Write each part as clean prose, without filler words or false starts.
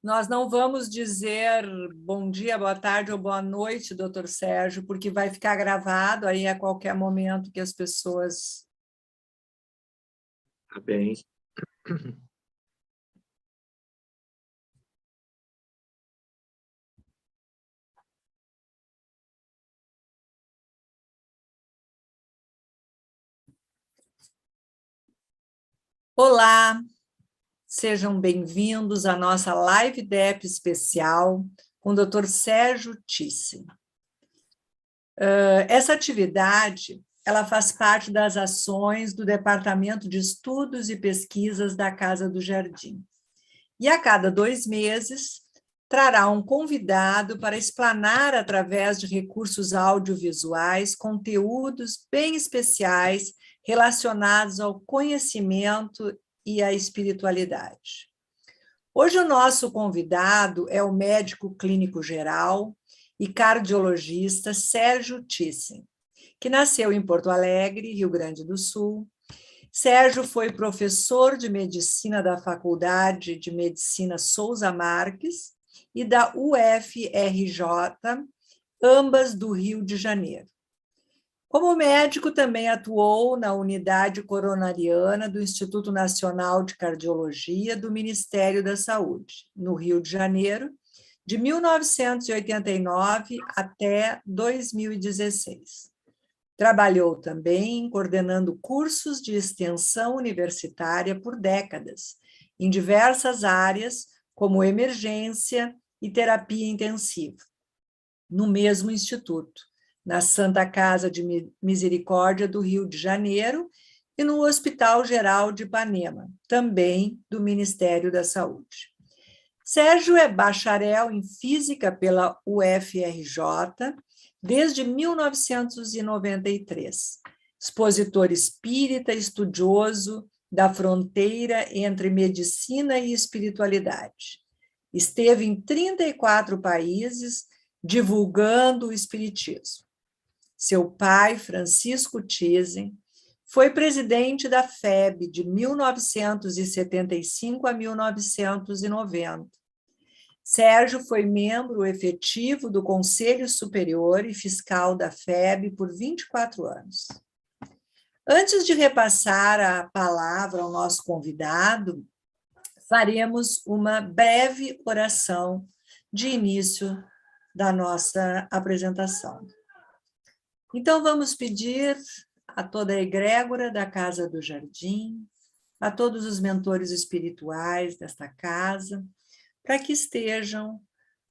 Nós não vamos dizer bom dia, boa tarde ou boa noite, doutor Sérgio, porque vai ficar gravado aí a qualquer momento que as pessoas... Tá bem. Olá, sejam bem-vindos à nossa Live DEP especial com o doutor Sérgio Thyssen. Essa atividade ela faz parte das ações do Departamento de Estudos e Pesquisas da Casa do Jardim. E a cada 2 meses trará um convidado para explanar, através de recursos audiovisuais, conteúdos bem especiais relacionados ao conhecimento e à espiritualidade. Hoje o nosso convidado é o médico clínico geral e cardiologista Sérgio Thyssen, que nasceu em Porto Alegre, Rio Grande do Sul. Sérgio foi professor de medicina da Faculdade de Medicina Souza Marques e da UFRJ, ambas do Rio de Janeiro. Como médico, também atuou na unidade coronariana do Instituto Nacional de Cardiologia do Ministério da Saúde, no Rio de Janeiro, de 1989 até 2016. Trabalhou também coordenando cursos de extensão universitária por décadas, em diversas áreas, como emergência e terapia intensiva, no mesmo instituto, na Santa Casa de Misericórdia do Rio de Janeiro e no Hospital Geral de Ipanema, também do Ministério da Saúde. Sérgio é bacharel em Física pela UFRJ desde 1993, expositor espírita, estudioso da fronteira entre medicina e espiritualidade. Esteve em 34 países divulgando o espiritismo. Seu pai, Francisco Thyssen, foi presidente da FEB de 1975 a 1990. Sérgio foi membro efetivo do Conselho Superior e Fiscal da FEB por 24 anos. Antes de repassar a palavra ao nosso convidado, faremos uma breve oração de início da nossa apresentação. Então, vamos pedir a toda a egrégora da Casa do Jardim, a todos os mentores espirituais desta casa, para que estejam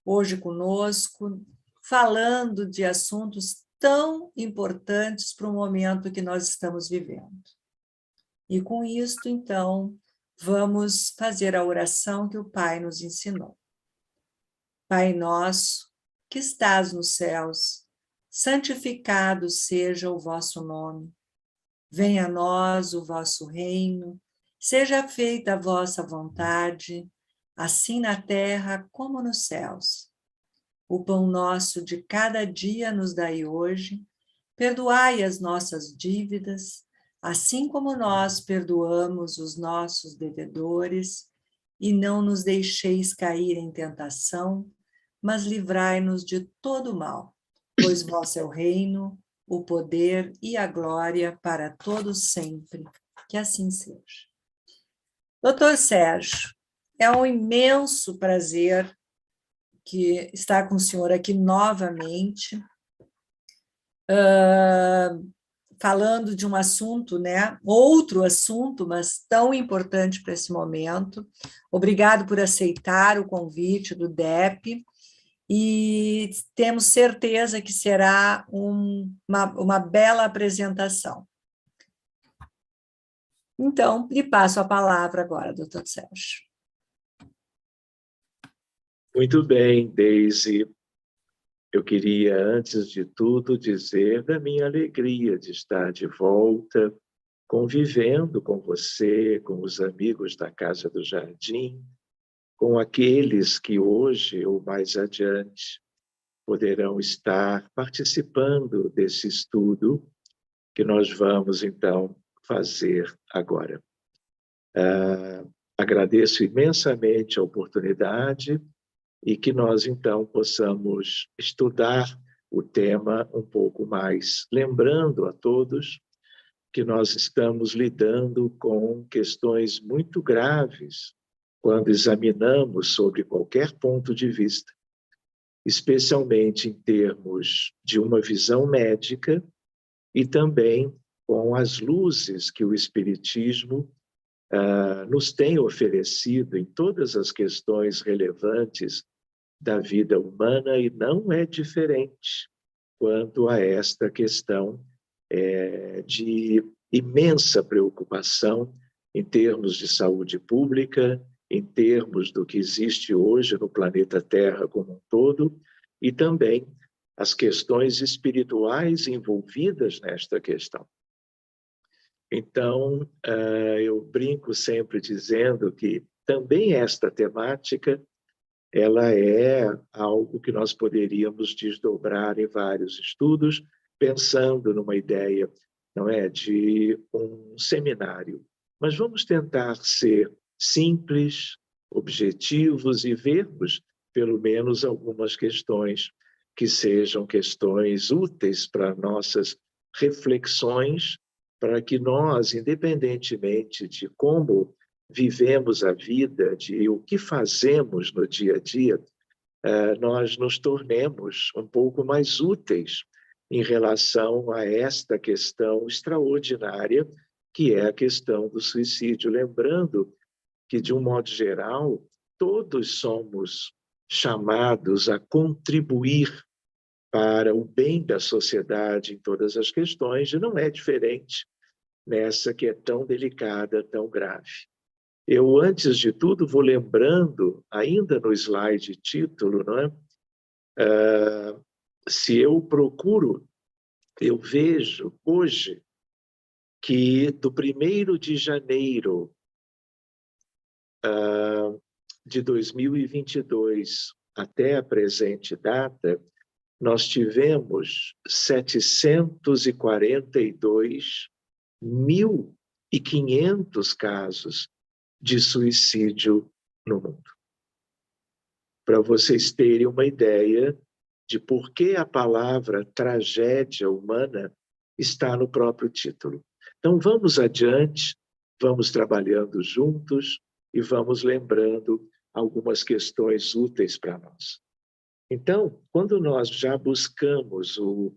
hoje conosco, falando de assuntos tão importantes para o momento que nós estamos vivendo. E com isto, então, vamos fazer a oração que o Pai nos ensinou. Pai nosso, que estás nos céus, santificado seja o vosso nome. Venha a nós o vosso reino, seja feita a vossa vontade, assim na terra como nos céus. O pão nosso de cada dia nos dai hoje, perdoai as nossas dívidas, assim como nós perdoamos os nossos devedores, e não nos deixeis cair em tentação, mas livrai-nos de todo mal, pois vosso é o reino, o poder e a glória para todos sempre. Que assim seja. Doutor Sérgio, é um imenso prazer estar com o senhor aqui novamente, falando de um assunto, né? Outro assunto, mas tão importante para esse momento. Obrigado por aceitar o convite do DEP, e temos certeza que será uma bela apresentação. Então, lhe passo a palavra agora, doutor Sérgio. Muito bem, Deise. Eu queria, antes de tudo, dizer da minha alegria de estar de volta, convivendo com você, com os amigos da Casa do Jardim, com aqueles que hoje ou mais adiante poderão estar participando desse estudo que nós vamos, então, fazer agora. Agradeço imensamente a oportunidade e que nós, então, possamos estudar o tema um pouco mais, lembrando a todos que nós estamos lidando com questões muito graves quando examinamos sobre qualquer ponto de vista, especialmente em termos de uma visão médica e também com as luzes que o Espiritismo nos tem oferecido em todas as questões relevantes da vida humana, e não é diferente quanto a esta questão de imensa preocupação em termos de saúde pública, em termos do que existe hoje no planeta Terra como um todo, e também as questões espirituais envolvidas nesta questão. Então, eu brinco sempre dizendo que também esta temática ela é algo que nós poderíamos desdobrar em vários estudos, pensando numa ideia, não é, de um seminário. Mas vamos tentar ser simples, objetivos e vermos, pelo menos, algumas questões que sejam questões úteis para nossas reflexões, para que nós, independentemente de como vivemos a vida, de o que fazemos no dia a dia, nós nos tornemos um pouco mais úteis em relação a esta questão extraordinária, que é a questão do suicídio. Lembrando que, de um modo geral, todos somos chamados a contribuir para o bem da sociedade em todas as questões, e não é diferente nessa que é tão delicada, tão grave. Eu, antes de tudo, vou lembrando, ainda no slide título, não é? Se eu procuro, eu vejo hoje que do 1º de janeiro de 2022 até a presente data, nós tivemos 742.500 casos de suicídio no mundo. Para vocês terem uma ideia de por que a palavra tragédia humana está no próprio título. Então, vamos adiante, vamos trabalhando juntos e vamos lembrando algumas questões úteis para nós. Então, quando nós já buscamos o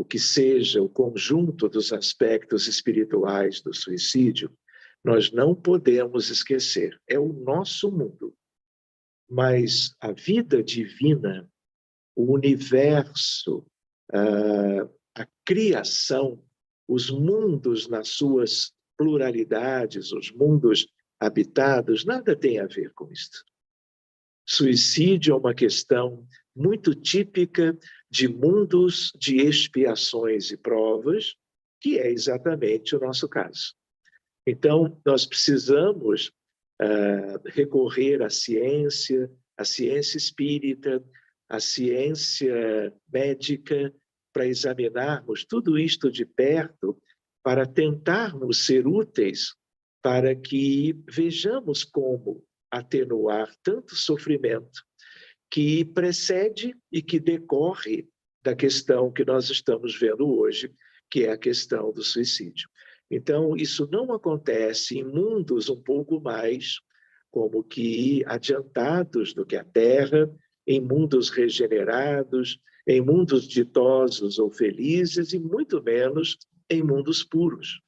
que seja o conjunto dos aspectos espirituais do suicídio, nós não podemos esquecer, é o nosso mundo. Mas a vida divina, o universo, a criação, os mundos nas suas pluralidades, os mundos habitados, nada tem a ver com isso. Suicídio é uma questão muito típica de mundos de expiações e provas, que é exatamente o nosso caso. Então, nós precisamos recorrer à ciência espírita, à ciência médica, para examinarmos tudo isto de perto, para tentarmos ser úteis, para que vejamos como atenuar tanto sofrimento que precede e que decorre da questão que nós estamos vendo hoje, que é a questão do suicídio. Então, isso não acontece em mundos um pouco mais como que adiantados do que a Terra, em mundos regenerados, em mundos ditosos ou felizes, e muito menos em mundos puros.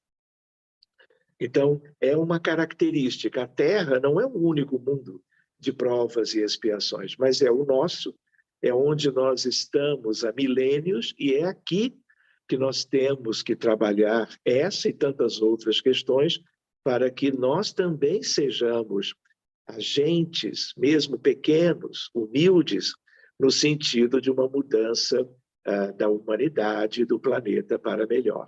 Então, é uma característica. A Terra não é um único mundo de provas e expiações, mas é o nosso, é onde nós estamos há milênios, e é aqui que nós temos que trabalhar essa e tantas outras questões para que nós também sejamos agentes, mesmo pequenos, humildes, no sentido de uma mudança da humanidade e do planeta para melhor.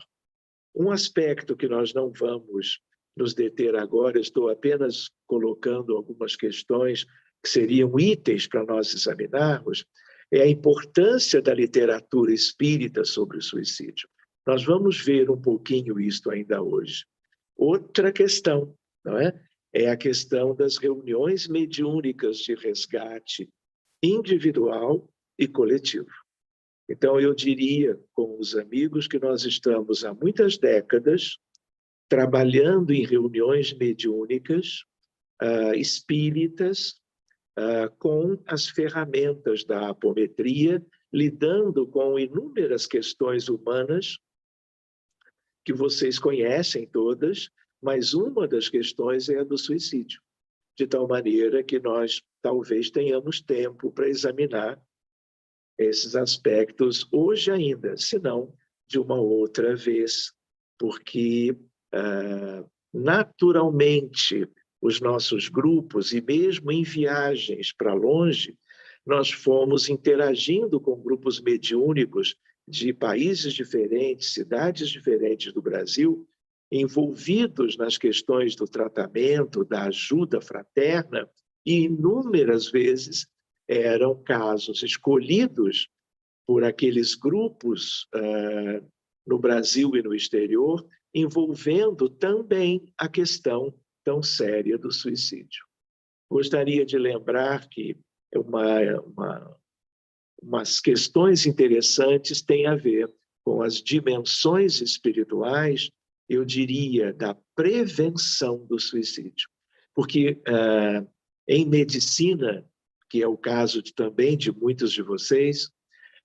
Um aspecto que nós não vamos nos deter agora, estou apenas colocando algumas questões que seriam itens para nós examinarmos, é a importância da literatura espírita sobre o suicídio. Nós vamos ver um pouquinho isto ainda hoje. Outra questão, não é? é a questão das reuniões mediúnicas de resgate individual e coletivo. Então, eu diria com os amigos que nós estamos há muitas décadas trabalhando em reuniões mediúnicas espíritas com as ferramentas da apometria, lidando com inúmeras questões humanas que vocês conhecem todas, mas uma das questões é a do suicídio, de tal maneira que nós talvez tenhamos tempo para examinar esses aspectos hoje ainda, se não de uma outra vez, porque naturalmente os nossos grupos, e mesmo em viagens para longe, nós fomos interagindo com grupos mediúnicos de países diferentes, cidades diferentes do Brasil, envolvidos nas questões do tratamento, da ajuda fraterna, e inúmeras vezes eram casos escolhidos por aqueles grupos no Brasil e no exterior, envolvendo também a questão tão séria do suicídio. Gostaria de lembrar que umas questões interessantes têm a ver com as dimensões espirituais, eu diria, da prevenção do suicídio. Porque em medicina, que é o caso também de muitos de vocês,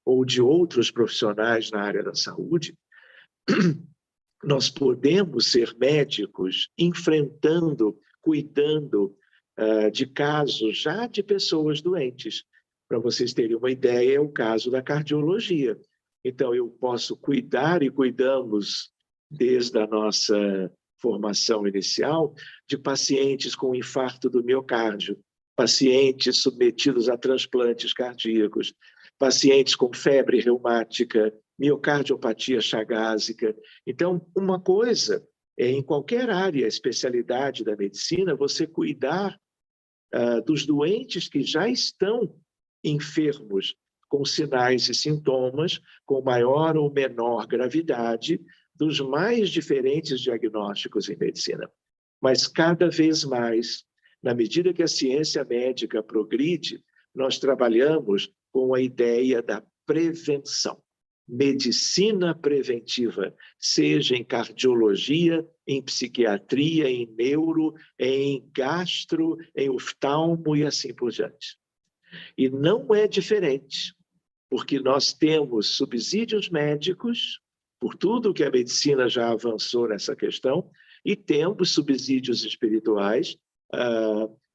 ou de outros profissionais na área da saúde, nós podemos ser médicos enfrentando, cuidando de casos já de pessoas doentes. Para vocês terem uma ideia, é o caso da cardiologia. Então, eu posso cuidar, e cuidamos desde a nossa formação inicial, de pacientes com infarto do miocárdio, pacientes submetidos a transplantes cardíacos, pacientes com febre reumática, miocardiopatia chagásica. Então, uma coisa é, em qualquer área, especialidade da medicina, você cuidar dos doentes que já estão enfermos, com sinais e sintomas, com maior ou menor gravidade, dos mais diferentes diagnósticos em medicina. Mas, cada vez mais, na medida que a ciência médica progride, nós trabalhamos com a ideia da prevenção. Medicina preventiva, seja em cardiologia, em psiquiatria, em neuro, em gastro, em oftalmo e assim por diante. E não é diferente, porque nós temos subsídios médicos, por tudo que a medicina já avançou nessa questão, e temos subsídios espirituais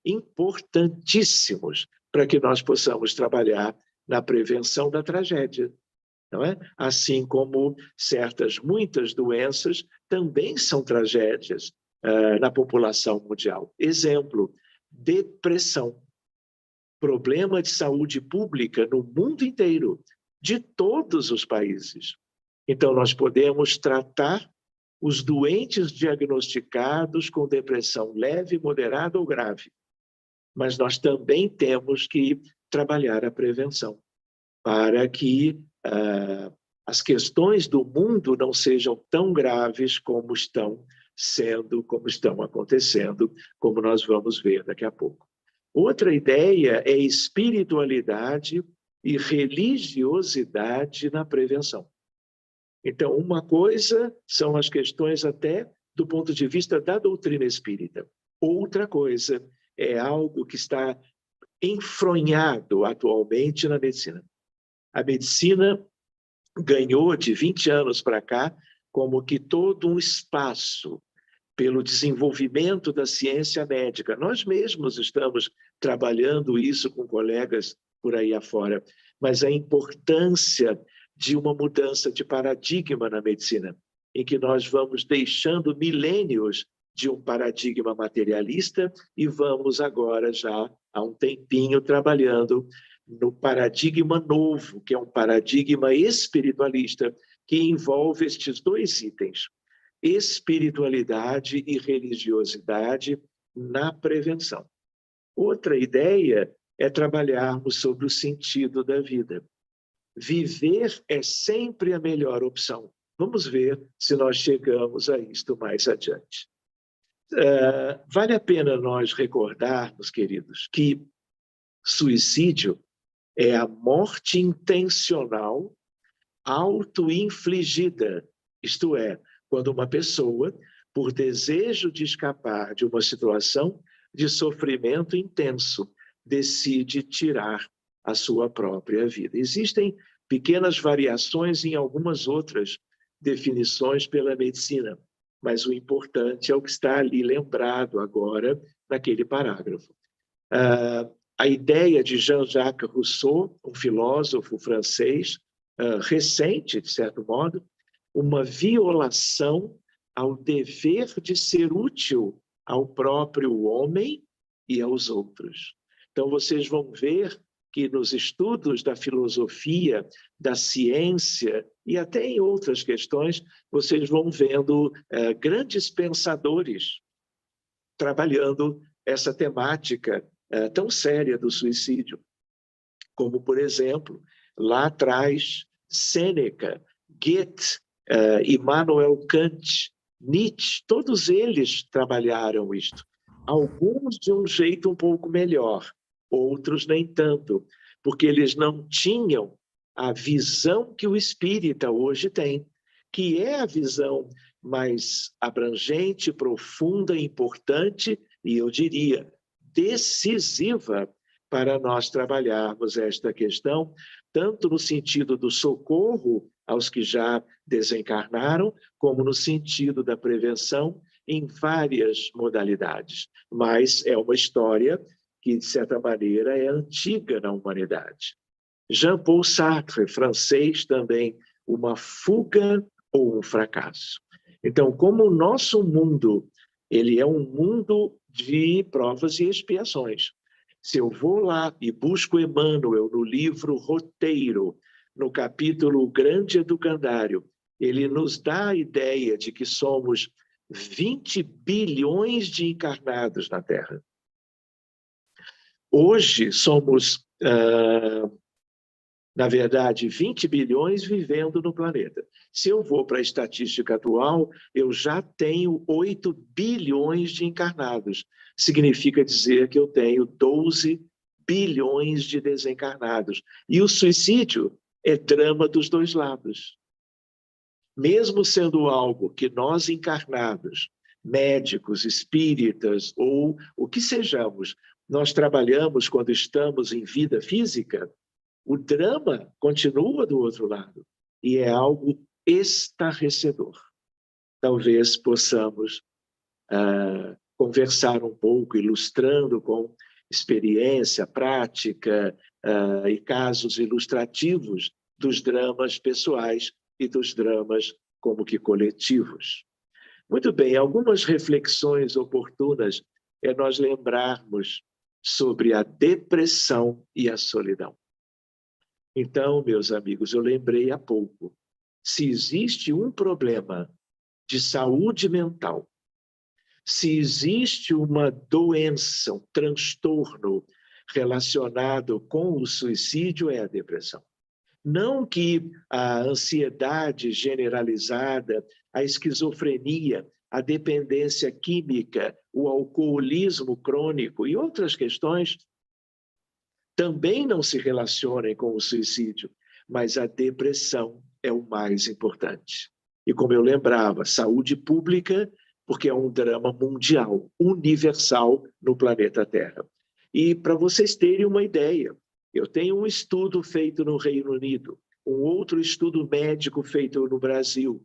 importantíssimos para que nós possamos trabalhar na prevenção da tragédia. Não é? Assim como muitas doenças também são tragédias na população mundial. Exemplo, depressão. Problema de saúde pública no mundo inteiro, de todos os países. Então, nós podemos tratar os doentes diagnosticados com depressão leve, moderada ou grave. Mas nós também temos que trabalhar a prevenção, para que as questões do mundo não sejam tão graves como estão acontecendo, como nós vamos ver daqui a pouco. Outra ideia é espiritualidade e religiosidade na prevenção. Então, uma coisa são as questões até do ponto de vista da doutrina espírita. Outra coisa é algo que está enfronhado atualmente na medicina. A medicina ganhou de 20 anos para cá como que todo um espaço pelo desenvolvimento da ciência médica. Nós mesmos estamos trabalhando isso com colegas por aí afora, mas a importância de uma mudança de paradigma na medicina, em que nós vamos deixando milênios de um paradigma materialista e vamos agora já há um tempinho trabalhando no paradigma novo, que é um paradigma espiritualista, que envolve estes dois itens, espiritualidade e religiosidade na prevenção. Outra ideia é trabalharmos sobre o sentido da vida. Viver é sempre a melhor opção. Vamos ver se nós chegamos a isto mais adiante. Vale a pena nós recordarmos, queridos, que suicídio é a morte intencional auto-infligida, isto é, quando uma pessoa, por desejo de escapar de uma situação de sofrimento intenso, decide tirar a sua própria vida. Existem pequenas variações em algumas outras definições pela medicina, mas o importante é o que está ali lembrado agora naquele parágrafo. A ideia de Jean-Jacques Rousseau, um filósofo francês, recente, de certo modo, uma violação ao dever de ser útil ao próprio homem e aos outros. Então, vocês vão ver que nos estudos da filosofia, da ciência e até em outras questões, vocês vão vendo grandes pensadores trabalhando essa temática tão séria do suicídio. Como, por exemplo, lá atrás, Sêneca, Goethe, Immanuel Kant, Nietzsche, todos eles trabalharam isto. Alguns de um jeito um pouco melhor, outros nem tanto, porque eles não tinham a visão que o espírita hoje tem, que é a visão mais abrangente, profunda, importante e, eu diria, decisiva para nós trabalharmos esta questão, tanto no sentido do socorro aos que já desencarnaram, como no sentido da prevenção em várias modalidades. Mas é uma história que, de certa maneira, é antiga na humanidade. Jean-Paul Sartre, francês também, uma fuga ou um fracasso. Então, como o nosso mundo, ele é um mundo de provas e expiações. Se eu vou lá e busco Emmanuel no livro Roteiro, no capítulo O Grande Educandário, ele nos dá a ideia de que somos 20 bilhões de encarnados na Terra. Hoje somos, na verdade, 20 bilhões vivendo no planeta. Se eu vou para a estatística atual, eu já tenho 8 bilhões de encarnados. Significa dizer que eu tenho 12 bilhões de desencarnados. E o suicídio é drama dos dois lados. Mesmo sendo algo que nós encarnados, médicos, espíritas ou o que sejamos, nós trabalhamos quando estamos em vida física, o drama continua do outro lado e é algo estarrecedor. Talvez possamos conversar um pouco, ilustrando com experiência, prática e casos ilustrativos dos dramas pessoais e dos dramas como que coletivos. Muito bem, algumas reflexões oportunas é nós lembrarmos sobre a depressão e a solidão. Então, meus amigos, eu lembrei há pouco, se existe um problema de saúde mental, se existe uma doença, um transtorno relacionado com o suicídio, é a depressão. Não que a ansiedade generalizada, a esquizofrenia, a dependência química, o alcoolismo crônico e outras questões também não se relacionem com o suicídio, mas a depressão é o mais importante. E como eu lembrava, saúde pública, porque é um drama mundial, universal no planeta Terra. E para vocês terem uma ideia, eu tenho um estudo feito no Reino Unido, um outro estudo médico feito no Brasil,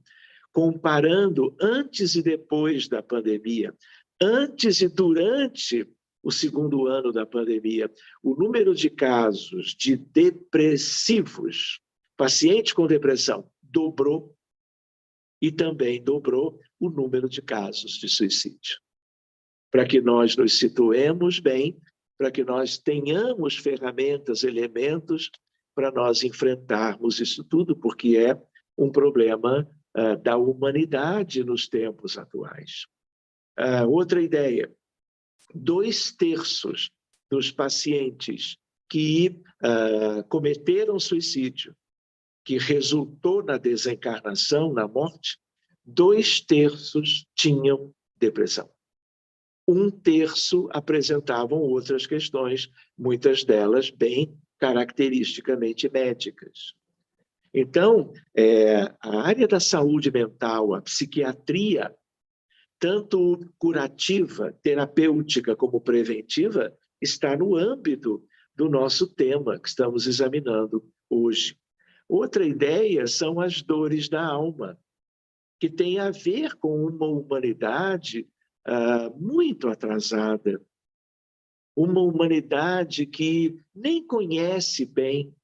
comparando antes e depois da pandemia, antes e durante o segundo ano da pandemia, o número de casos de depressivos, pacientes com depressão, dobrou e também dobrou o número de casos de suicídio. Para que nós nos situemos bem, para que nós tenhamos ferramentas, elementos para nós enfrentarmos isso tudo, porque é um problema da humanidade nos tempos atuais. Outra ideia, 2/3 dos pacientes que cometeram suicídio, que resultou na desencarnação, na morte, 2/3 tinham depressão. um terço apresentavam outras questões, muitas delas bem caracteristicamente médicas. Então, a área da saúde mental, a psiquiatria, tanto curativa, terapêutica como preventiva, está no âmbito do nosso tema que estamos examinando hoje. Outra ideia são as dores da alma, que tem a ver com uma humanidade muito atrasada, uma humanidade que nem conhece bem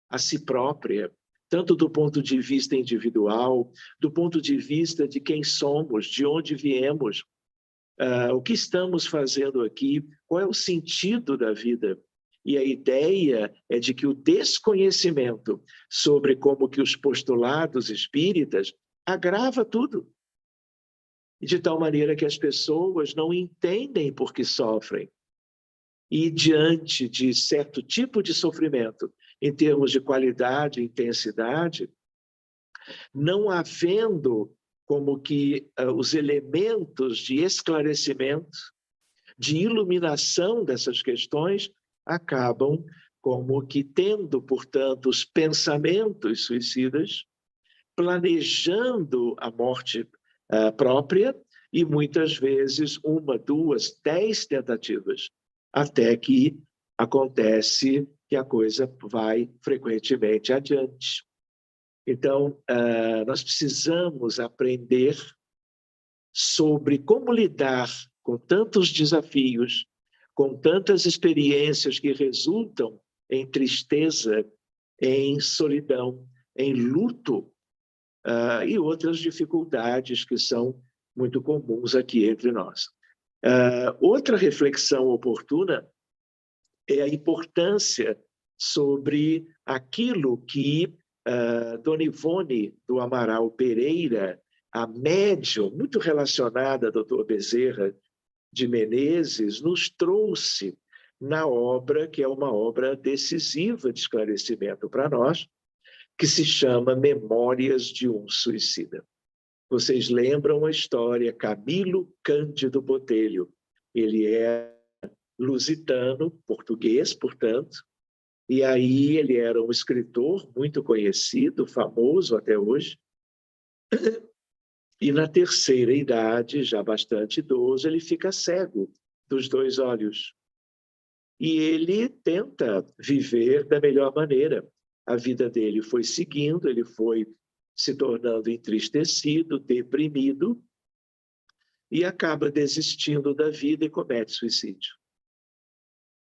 a si própria, tanto do ponto de vista individual, do ponto de vista de quem somos, de onde viemos, o que estamos fazendo aqui, qual é o sentido da vida. E a ideia é de que o desconhecimento sobre como que os postulados espíritas agrava tudo. E de tal maneira que as pessoas não entendem por que sofrem. E diante de certo tipo de sofrimento, em termos de qualidade e intensidade, não havendo como que os elementos de esclarecimento, de iluminação dessas questões, acabam como que tendo, portanto, os pensamentos suicidas, planejando a morte própria e muitas vezes 1, 2, 10 tentativas, até que acontece que a coisa vai frequentemente adiante. Então, nós precisamos aprender sobre como lidar com tantos desafios, com tantas experiências que resultam em tristeza, em solidão, em luto, e outras dificuldades que são muito comuns aqui entre nós. Outra reflexão oportuna é a importância sobre aquilo que Dona Ivone do Amaral Pereira, a médium muito relacionada a Dr. Bezerra de Menezes, nos trouxe na obra, que é uma obra decisiva de esclarecimento para nós, que se chama Memórias de um Suicida. Vocês lembram a história Camilo Cândido Botelho. Ele é lusitano, português, portanto, e aí ele era um escritor muito conhecido, famoso até hoje, e na terceira idade, já bastante idoso, ele fica cego dos 2 olhos. E ele tenta viver da melhor maneira. A vida dele foi seguindo, ele foi se tornando entristecido, deprimido, e acaba desistindo da vida e comete suicídio.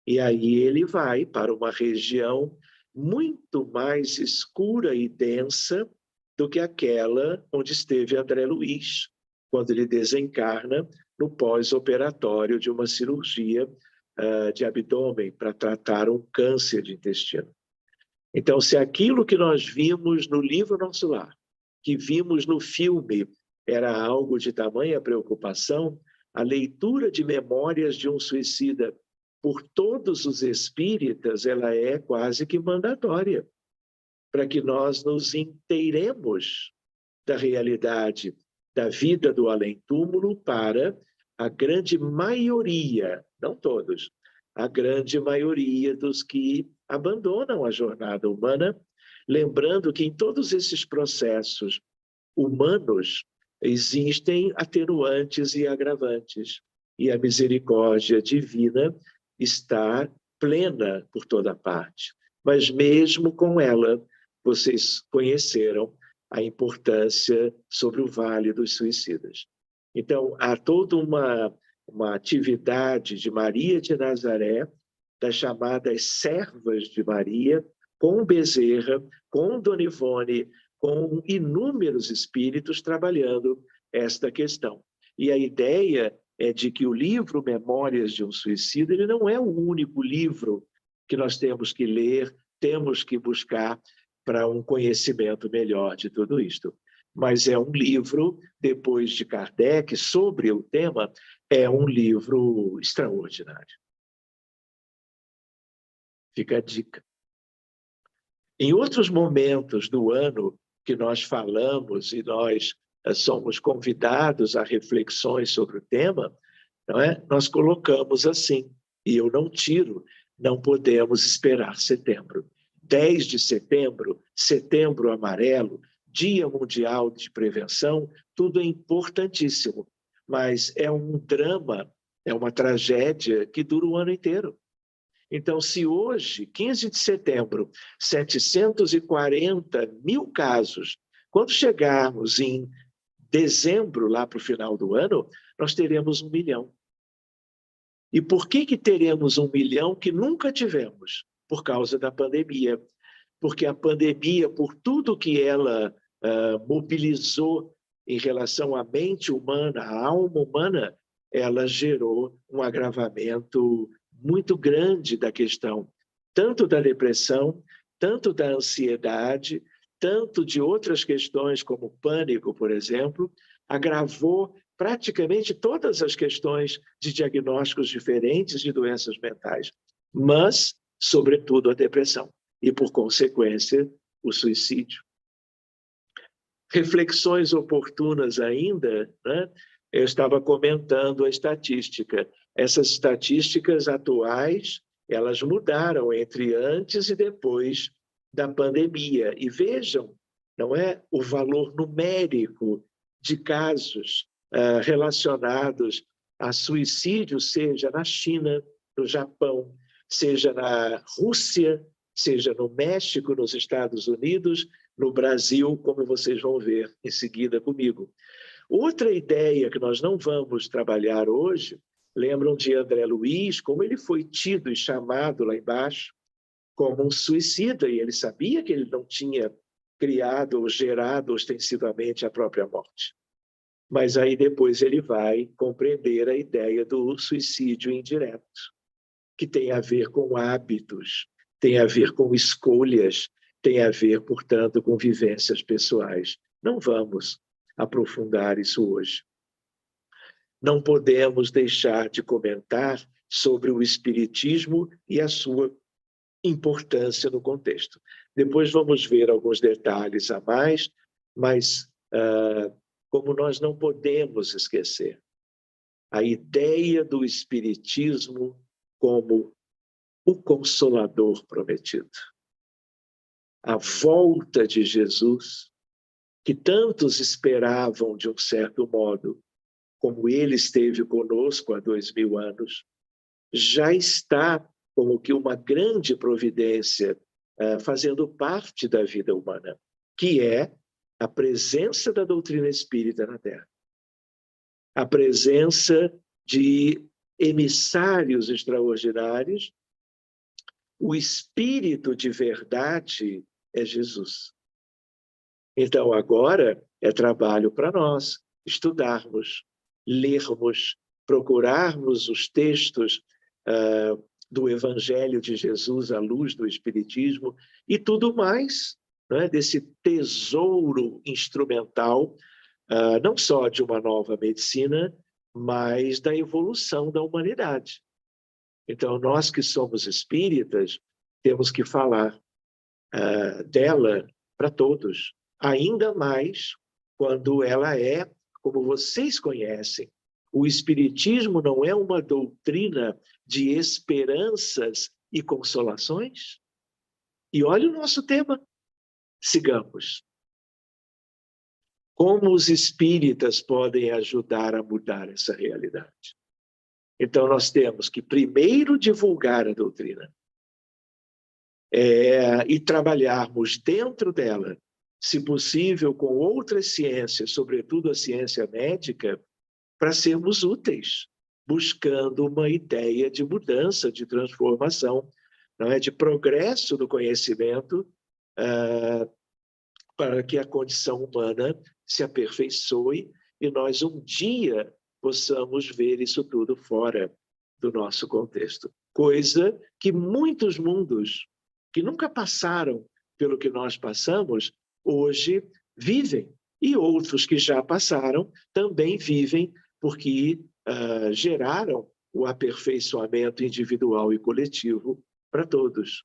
E aí ele vai para uma região muito mais escura e densa do que aquela onde esteve André Luiz, quando ele desencarna no pós-operatório de uma cirurgia de abdômen para tratar um câncer de intestino. Então, se aquilo que nós vimos no livro Nosso Lar, que vimos no filme, era algo de tamanha preocupação, a leitura de Memórias de um Suicida por todos os espíritas, ela é quase que mandatória, para que nós nos inteiremos da realidade da vida do além-túmulo para a grande maioria, não todos, a grande maioria dos que abandonam a jornada humana, lembrando que em todos esses processos humanos existem atenuantes e agravantes, e a misericórdia divina está plena por toda parte. Mas mesmo com ela, vocês conheceram a importância sobre o Vale dos Suicidas. Então, há toda uma atividade de Maria de Nazaré, das chamadas servas de Maria, com Bezerra, com Dona Ivone, com inúmeros espíritos trabalhando esta questão. E a ideia é de que o livro Memórias de um Suicida, ele não é o único livro que nós temos que ler, temos que buscar para um conhecimento melhor de tudo isto. Mas é um livro, depois de Kardec, sobre o tema, é um livro extraordinário. Fica a dica. Em outros momentos do ano que nós falamos e nós somos convidados a reflexões sobre o tema, não é? Nós colocamos assim, e eu não tiro, não podemos esperar setembro. 10 de setembro, setembro amarelo, Dia Mundial de Prevenção, tudo é importantíssimo, mas é um drama, é uma tragédia que dura o ano inteiro. Então, se hoje, 15 de setembro, 740 mil casos, quando chegarmos em dezembro, lá para o final do ano, nós teremos 1 milhão. E por que teremos 1 milhão que nunca tivemos? Por causa da pandemia. Porque a pandemia, por tudo que ela mobilizou em relação à mente humana, à alma humana, ela gerou um agravamento muito grande da questão, tanto da depressão, tanto da ansiedade, tanto de outras questões como pânico, por exemplo, agravou praticamente todas as questões de diagnósticos diferentes de doenças mentais, mas, sobretudo, a depressão e, por consequência, o suicídio. Reflexões oportunas ainda, né? Eu estava comentando a estatística. Essas estatísticas atuais, elas mudaram entre antes e depois da pandemia. E vejam, não é, o valor numérico de casos relacionados a suicídio, seja na China, no Japão, seja na Rússia, seja no México, nos Estados Unidos, no Brasil, como vocês vão ver em seguida comigo. Outra ideia que nós não vamos trabalhar hoje, lembram de André Luiz, como ele foi tido e chamado lá embaixo como um suicida, e ele sabia que ele não tinha criado ou gerado ostensivamente a própria morte. Mas aí depois ele vai compreender a ideia do suicídio indireto, que tem a ver com hábitos, tem a ver com escolhas, tem a ver, portanto, com vivências pessoais. Não vamos aprofundar isso hoje. Não podemos deixar de comentar sobre o espiritismo e a sua importância no contexto. Depois vamos ver alguns detalhes a mais, mas como nós não podemos esquecer a ideia do espiritismo como o Consolador prometido. A volta de Jesus, que tantos esperavam de um certo modo, como ele esteve conosco há 2000 anos, já está como que uma grande providência fazendo parte da vida humana, que é a presença da doutrina espírita na Terra. A presença de emissários extraordinários. O espírito de verdade é Jesus. Então, agora é trabalho para nós estudarmos, lermos, procurarmos os textos do Evangelho de Jesus à luz do Espiritismo e tudo mais, né, desse tesouro instrumental, não só de uma nova medicina, mas da evolução da humanidade. Então, nós que somos espíritas, temos que falar dela para todos, ainda mais quando ela é, como vocês conhecem, o espiritismo não é uma doutrina de esperanças e consolações? E olha o nosso tema, sigamos. Como os espíritas podem ajudar a mudar essa realidade? Então, nós temos que primeiro divulgar a doutrina e trabalharmos dentro dela, se possível, com outras ciências, sobretudo a ciência médica, para sermos úteis, buscando uma ideia de mudança, de transformação, não é? De progresso do conhecimento para que a condição humana se aperfeiçoe e nós um dia possamos ver isso tudo fora do nosso contexto. Coisa que muitos mundos que nunca passaram pelo que nós passamos, hoje vivem. E outros que já passaram também vivem porque geraram o aperfeiçoamento individual e coletivo para todos.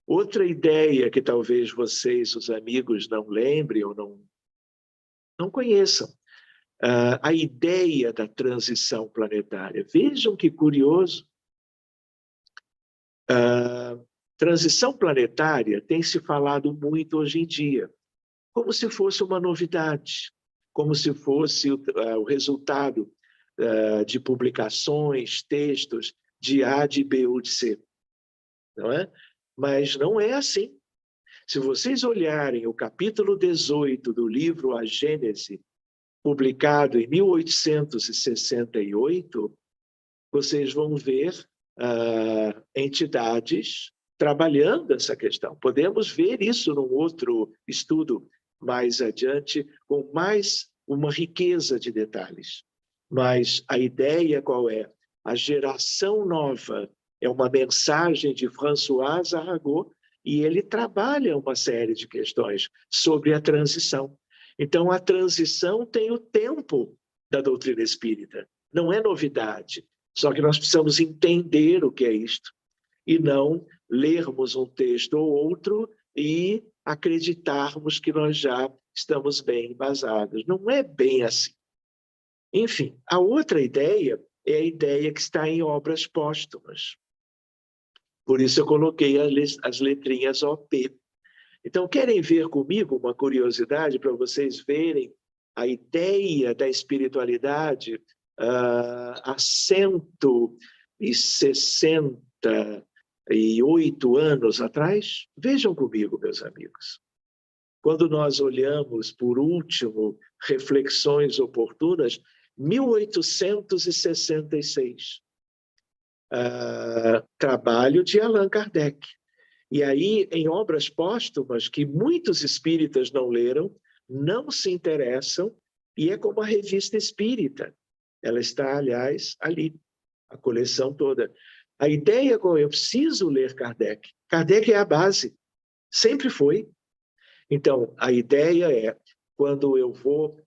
Outra ideia que talvez vocês, os amigos, não lembrem ou não conheçam. a ideia da transição planetária. Vejam que curioso. Transição planetária tem se falado muito hoje em dia, como se fosse uma novidade, como se fosse o resultado de publicações, textos de A, de B ou de C. Não é? Mas não é assim. Se vocês olharem o capítulo 18 do livro A Gênese, publicado em 1868, vocês vão ver entidades trabalhando essa questão. Podemos ver isso num outro estudo mais adiante, com mais uma riqueza de detalhes. Mas a ideia qual é? A geração nova é uma mensagem de François Arago, e ele trabalha uma série de questões sobre a transição. Então, a transição tem o tempo da doutrina espírita. Não é novidade. Só que nós precisamos entender o que é isto e não lermos um texto ou outro e acreditarmos que nós já estamos bem embasados. Não é bem assim. Enfim, a outra ideia é a ideia que está em obras póstumas. Por isso eu coloquei as letrinhas OP. Então, querem ver comigo uma curiosidade para vocês verem a ideia da espiritualidade há 168 anos atrás? Vejam comigo, meus amigos. Quando nós olhamos, por último, Reflexões Oportunas, 1866. Trabalho de Allan Kardec. E aí, em obras póstumas, que muitos espíritas não leram, não se interessam, e é como a Revista Espírita. Ela está, aliás, ali, a coleção toda. A ideia qual é? Eu preciso ler Kardec. Kardec é a base, sempre foi. Então, a ideia é, quando eu vou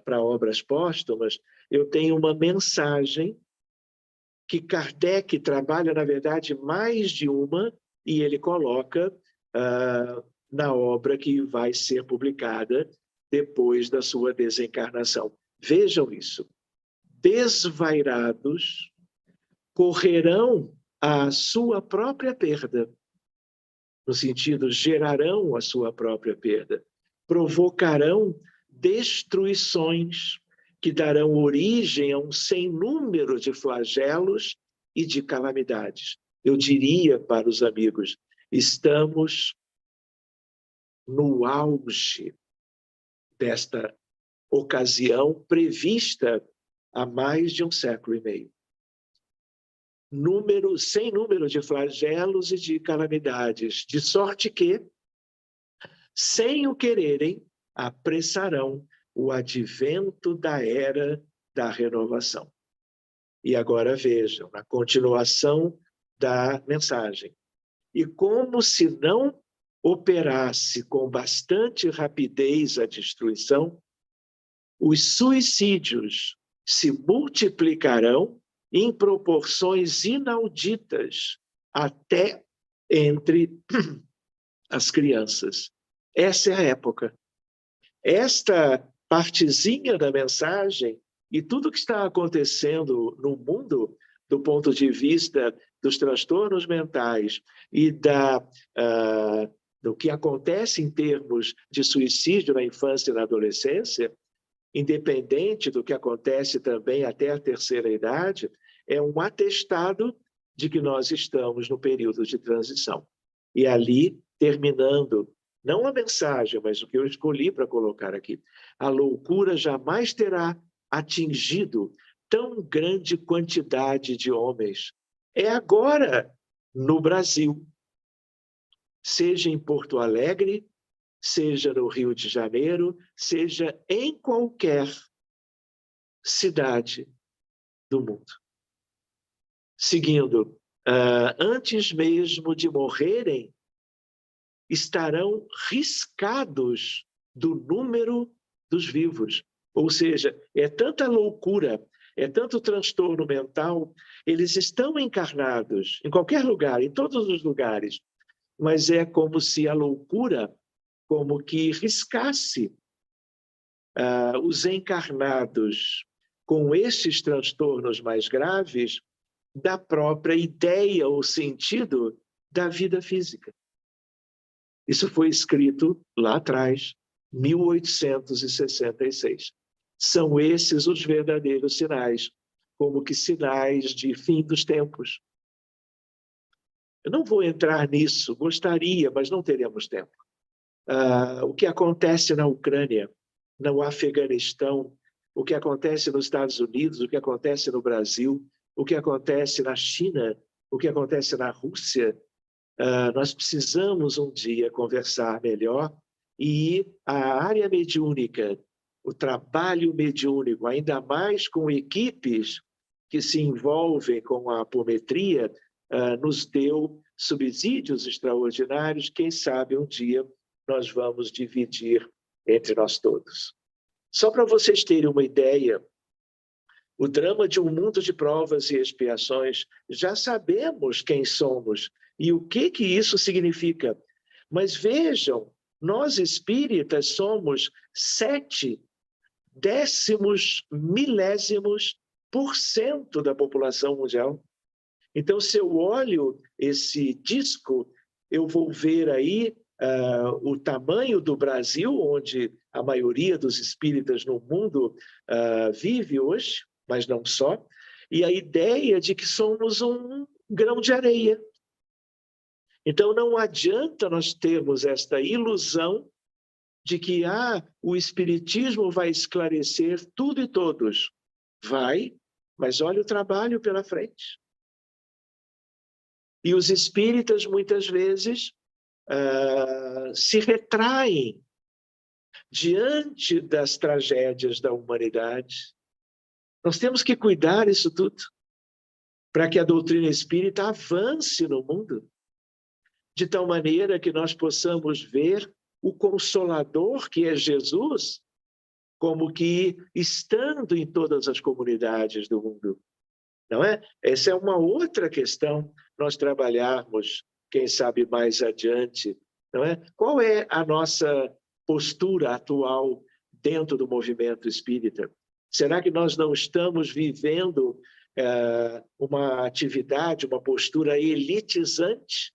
para obras póstumas, eu tenho uma mensagem que Kardec trabalha, na verdade, mais de uma, e ele coloca na obra que vai ser publicada depois da sua desencarnação. Vejam isso. Desvairados correrão à sua própria perda, no sentido, gerarão a sua própria perda, provocarão destruições que darão origem a um sem número de flagelos e de calamidades. Eu diria para os amigos, estamos no auge desta ocasião prevista há mais de um século e meio. Sem número de flagelos e de calamidades, de sorte que, sem o quererem, apressarão o advento da era da renovação. E agora vejam, na continuação da mensagem. E como se não operasse com bastante rapidez a destruição, os suicídios se multiplicarão em proporções inauditas até entre as crianças. Essa é a época. Esta partezinha da mensagem e tudo que está acontecendo no mundo, do ponto de vista dos transtornos mentais e do que acontece em termos de suicídio na infância e na adolescência, independente do que acontece também até a terceira idade, é um atestado de que nós estamos no período de transição. E ali, terminando, não a mensagem, mas o que eu escolhi para colocar aqui, a loucura jamais terá atingido tão grande quantidade de homens. É agora no Brasil, seja em Porto Alegre, seja no Rio de Janeiro, seja em qualquer cidade do mundo. Seguindo, antes mesmo de morrerem, estarão riscados do número dos vivos. Ou seja, é tanta loucura, é tanto transtorno mental, eles estão encarnados em qualquer lugar, em todos os lugares, mas é como se a loucura, como que riscasse os encarnados com esses transtornos mais graves da própria ideia ou sentido da vida física. Isso foi escrito lá atrás, 1866. São esses os verdadeiros sinais, como que sinais de fim dos tempos. Eu não vou entrar nisso, gostaria, mas não teremos tempo. O que acontece na Ucrânia, no Afeganistão, o que acontece nos Estados Unidos, o que acontece no Brasil, o que acontece na China, o que acontece na Rússia, nós precisamos um dia conversar melhor e a área mediúnica, o trabalho mediúnico, ainda mais com equipes que se envolvem com a apometria, nos deu subsídios extraordinários. Quem sabe um dia nós vamos dividir entre nós todos. Só para vocês terem uma ideia, o drama de um mundo de provas e expiações, já sabemos quem somos e o que isso significa. Mas vejam, nós espíritas somos 0,007% da população mundial. Então, se eu olho esse disco, eu vou ver aí o tamanho do Brasil, onde a maioria dos espíritas no mundo vive hoje, mas não só, e a ideia de que somos um grão de areia. Então, não adianta nós termos esta ilusão de que o Espiritismo vai esclarecer tudo e todos. Vai, mas olha o trabalho pela frente. E os espíritas, muitas vezes, se retraem diante das tragédias da humanidade. Nós temos que cuidar disso tudo, para que a doutrina espírita avance no mundo, de tal maneira que nós possamos ver o Consolador, que é Jesus, como que estando em todas as comunidades do mundo. Não é? Essa é uma outra questão, nós trabalharmos, quem sabe mais adiante, não é? Qual é a nossa postura atual dentro do movimento espírita? Será que nós não estamos vivendo uma atividade, uma postura elitizante,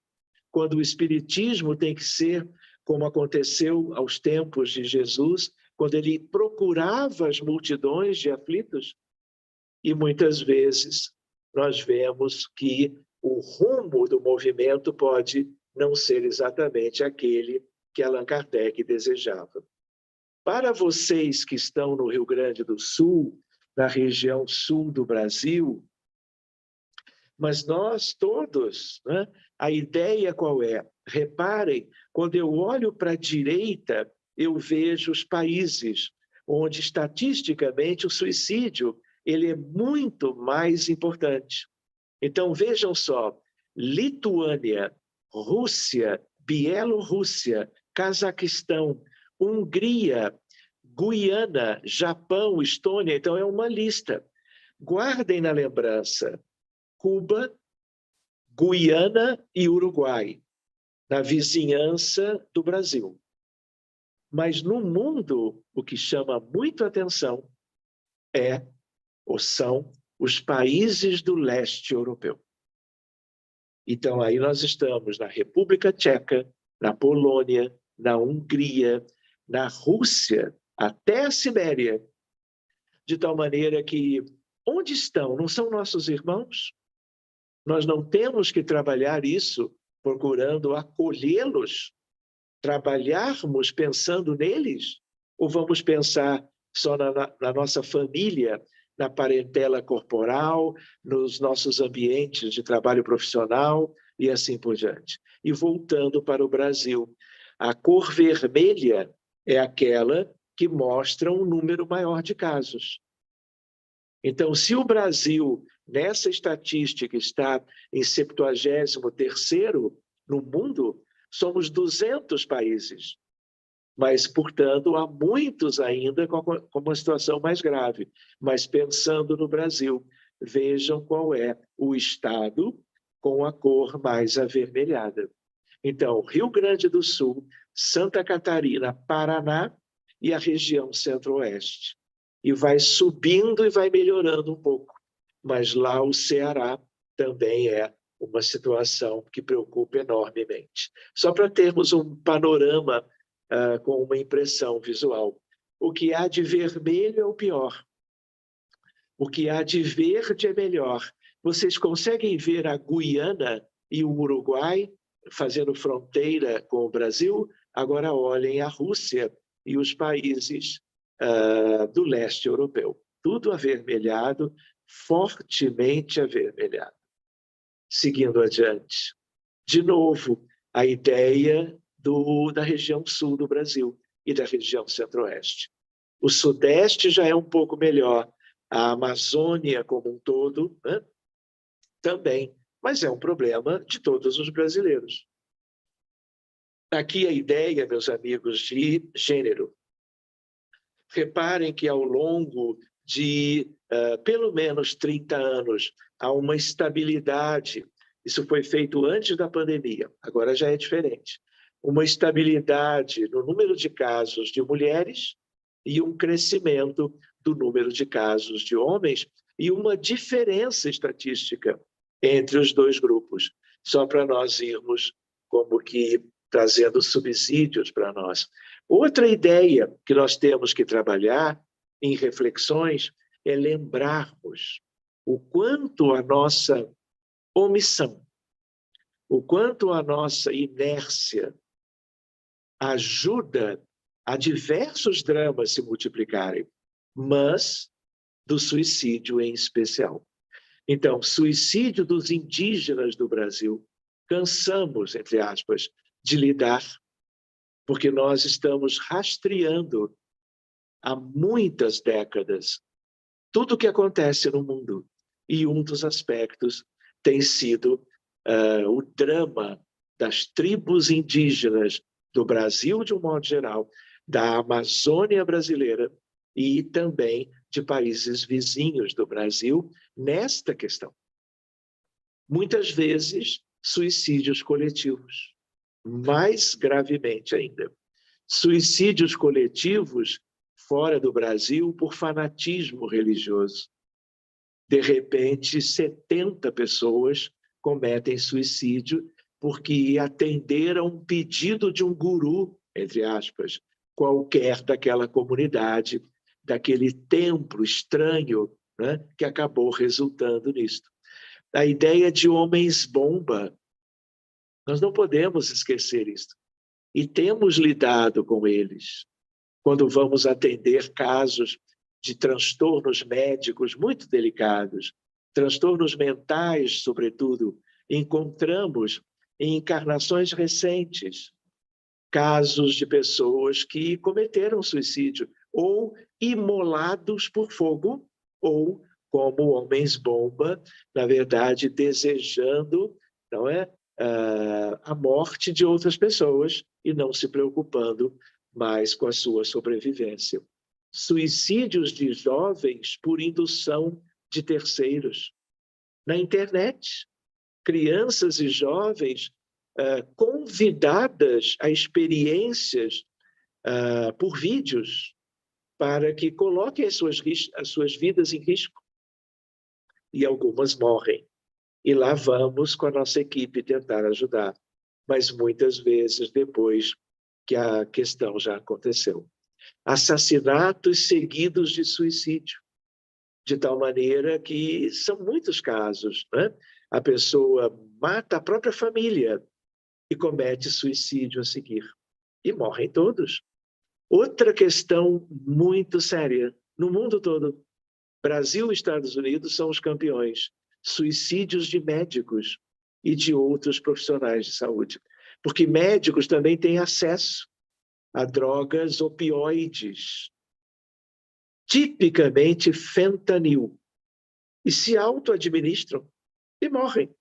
quando o espiritismo tem que ser como aconteceu aos tempos de Jesus, quando ele procurava as multidões de aflitos? E muitas vezes nós vemos que o rumo do movimento pode não ser exatamente aquele que Allan Kardec desejava. Para vocês que estão no Rio Grande do Sul, na região sul do Brasil, mas nós todos, né? A ideia qual é? Reparem, quando eu olho para a direita, eu vejo os países onde, estatisticamente, o suicídio ele é muito mais importante. Então, vejam só, Lituânia, Rússia, Bielorrússia, Cazaquistão, Hungria, Guiana, Japão, Estônia, então é uma lista. Guardem na lembrança, Cuba, Guiana e Uruguai, na vizinhança do Brasil. Mas no mundo, o que chama muito atenção são os países do leste europeu. Então, aí nós estamos na República Tcheca, na Polônia, na Hungria, na Rússia, até a Sibéria, de tal maneira que, onde estão? Não são nossos irmãos? Nós não temos que trabalhar isso procurando acolhê-los, trabalharmos pensando neles? Ou vamos pensar só na nossa família, na parentela corporal, nos nossos ambientes de trabalho profissional e assim por diante? E voltando para o Brasil, a cor vermelha é aquela que mostra um número maior de casos. Então, se o Brasil, nessa estatística, está em 73º no mundo, somos 200 países. Mas, portanto, há muitos ainda com uma situação mais grave. Mas, pensando no Brasil, vejam qual é o estado com a cor mais avermelhada. Então, Rio Grande do Sul, Santa Catarina, Paraná e a região centro-oeste. E vai subindo e vai melhorando um pouco. Mas lá o Ceará também é uma situação que preocupa enormemente. Só para termos um panorama com uma impressão visual. O que há de vermelho é o pior. O que há de verde é melhor. Vocês conseguem ver a Guiana e o Uruguai fazendo fronteira com o Brasil? Agora olhem a Rússia e os países do leste europeu. Tudo avermelhado, fortemente avermelhado. Seguindo adiante. De novo, a ideia da região sul do Brasil e da região centro-oeste. O sudeste já é um pouco melhor. A Amazônia como um todo, né? Também. Mas é um problema de todos os brasileiros. Aqui a ideia, meus amigos, de gênero. Reparem que ao longo de pelo menos 30 anos, há uma estabilidade. Isso foi feito antes da pandemia, agora já é diferente. Uma estabilidade no número de casos de mulheres e um crescimento do número de casos de homens e uma diferença estatística entre os dois grupos, só para nós irmos como que trazendo subsídios para nós. Outra ideia que nós temos que trabalhar em reflexões é lembrarmos o quanto a nossa omissão, o quanto a nossa inércia ajuda a diversos dramas se multiplicarem, mas do suicídio em especial. Então, suicídio dos indígenas do Brasil, cansamos, entre aspas, de lidar, porque nós estamos rastreando há muitas décadas tudo o que acontece no mundo. E um dos aspectos tem sido o drama das tribos indígenas do Brasil, de um modo geral, da Amazônia brasileira e também de países vizinhos do Brasil nesta questão. Muitas vezes, suicídios coletivos. Mais gravemente ainda, suicídios coletivos fora do Brasil por fanatismo religioso. De repente, 70 pessoas cometem suicídio porque atenderam um pedido de um guru, entre aspas, qualquer daquela comunidade, daquele templo estranho, né, que acabou resultando nisto. A ideia de homens-bomba, nós não podemos esquecer isso. E temos lidado com eles. Quando vamos atender casos de transtornos médicos muito delicados, transtornos mentais, sobretudo, encontramos em encarnações recentes casos de pessoas que cometeram suicídio, ou imolados por fogo, ou como homens-bomba, na verdade, desejando, não é, a morte de outras pessoas e não se preocupando mais com a sua sobrevivência. Suicídios de jovens por indução de terceiros. Na internet, crianças e jovens convidadas a experiências por vídeos para que coloquem as suas vidas em risco. E algumas morrem. E lá vamos com a nossa equipe tentar ajudar. Mas muitas vezes depois que a questão já aconteceu. Assassinatos seguidos de suicídio. De tal maneira que são muitos casos, né? A pessoa mata a própria família e comete suicídio a seguir. E morrem todos. Outra questão muito séria. No mundo todo, Brasil e Estados Unidos são os campeões. Suicídios de médicos e de outros profissionais de saúde. Porque médicos também têm acesso a drogas opioides, tipicamente fentanil, e se auto-administram e morrem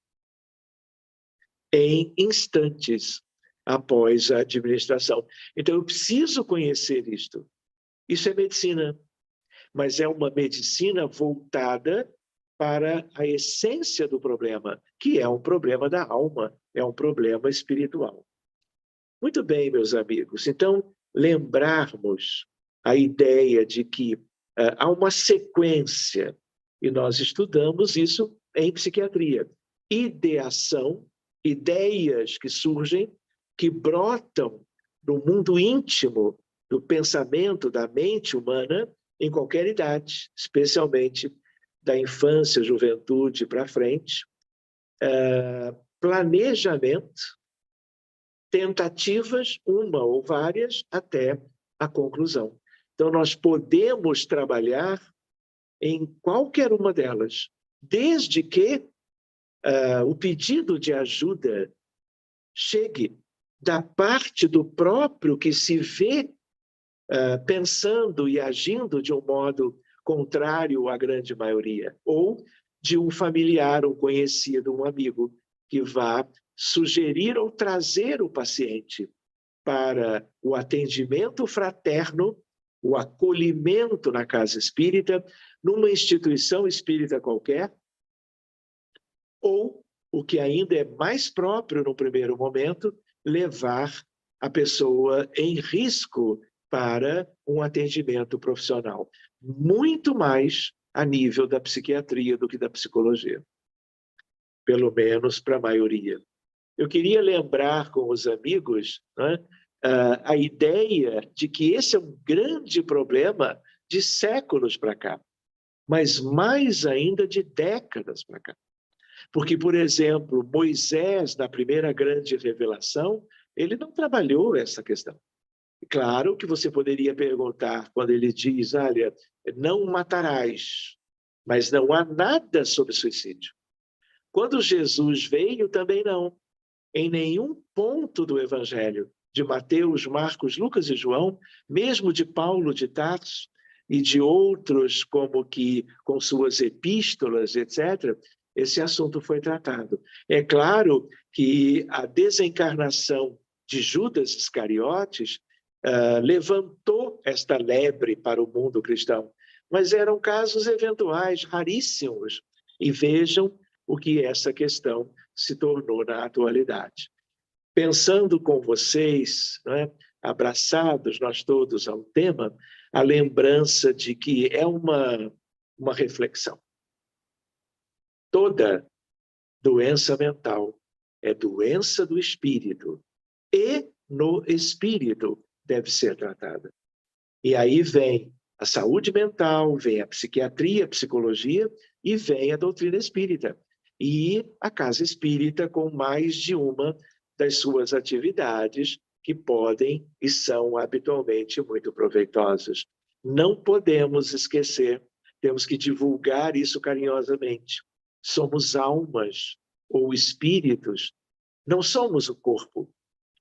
em instantes após a administração. Então, eu preciso conhecer isto. Isso é medicina, mas é uma medicina voltada para a essência do problema, que é um problema da alma, é um problema espiritual. Muito bem, meus amigos. Então, lembrarmos a ideia de que há uma sequência, e nós estudamos isso em psiquiatria. Ideação, ideias que surgem, que brotam no mundo íntimo do pensamento, da mente humana, em qualquer idade, especialmente da infância, juventude para frente. Planejamento, tentativas, uma ou várias, até a conclusão. Então, nós podemos trabalhar em qualquer uma delas, desde que o pedido de ajuda chegue da parte do próprio que se vê pensando e agindo de um modo contrário à grande maioria, ou de um familiar, um conhecido, um amigo, que vá sugerir ou trazer o paciente para o atendimento fraterno, o acolhimento na casa espírita, numa instituição espírita qualquer, ou, o que ainda é mais próprio no primeiro momento, levar a pessoa em risco para um atendimento profissional. Muito mais a nível da psiquiatria do que da psicologia. Pelo menos para a maioria. Eu queria lembrar com os amigos, né, a ideia de que esse é um grande problema de séculos para cá, mas mais ainda de décadas para cá. Porque, por exemplo, Moisés, na primeira grande revelação, ele não trabalhou essa questão. Claro que você poderia perguntar, quando ele diz, olha, não matarás, mas não há nada sobre suicídio. Quando Jesus veio, também não. Em nenhum ponto do Evangelho, de Mateus, Marcos, Lucas e João, mesmo de Paulo de Tarso e de outros, como que com suas epístolas, etc., esse assunto foi tratado. É claro que a desencarnação de Judas Iscariotes levantou esta lebre para o mundo cristão, mas eram casos eventuais, raríssimos. E vejam o que essa questão se tornou na atualidade. Pensando com vocês, né, abraçados nós todos ao tema, a lembrança de que é uma reflexão. Toda doença mental é doença do espírito e no espírito deve ser tratada. E aí vem a saúde mental, vem a psiquiatria, a psicologia e vem a doutrina espírita. E a casa espírita com mais de uma das suas atividades que podem e são habitualmente muito proveitosas. Não podemos esquecer, temos que divulgar isso carinhosamente. Somos almas ou espíritos, não somos o corpo.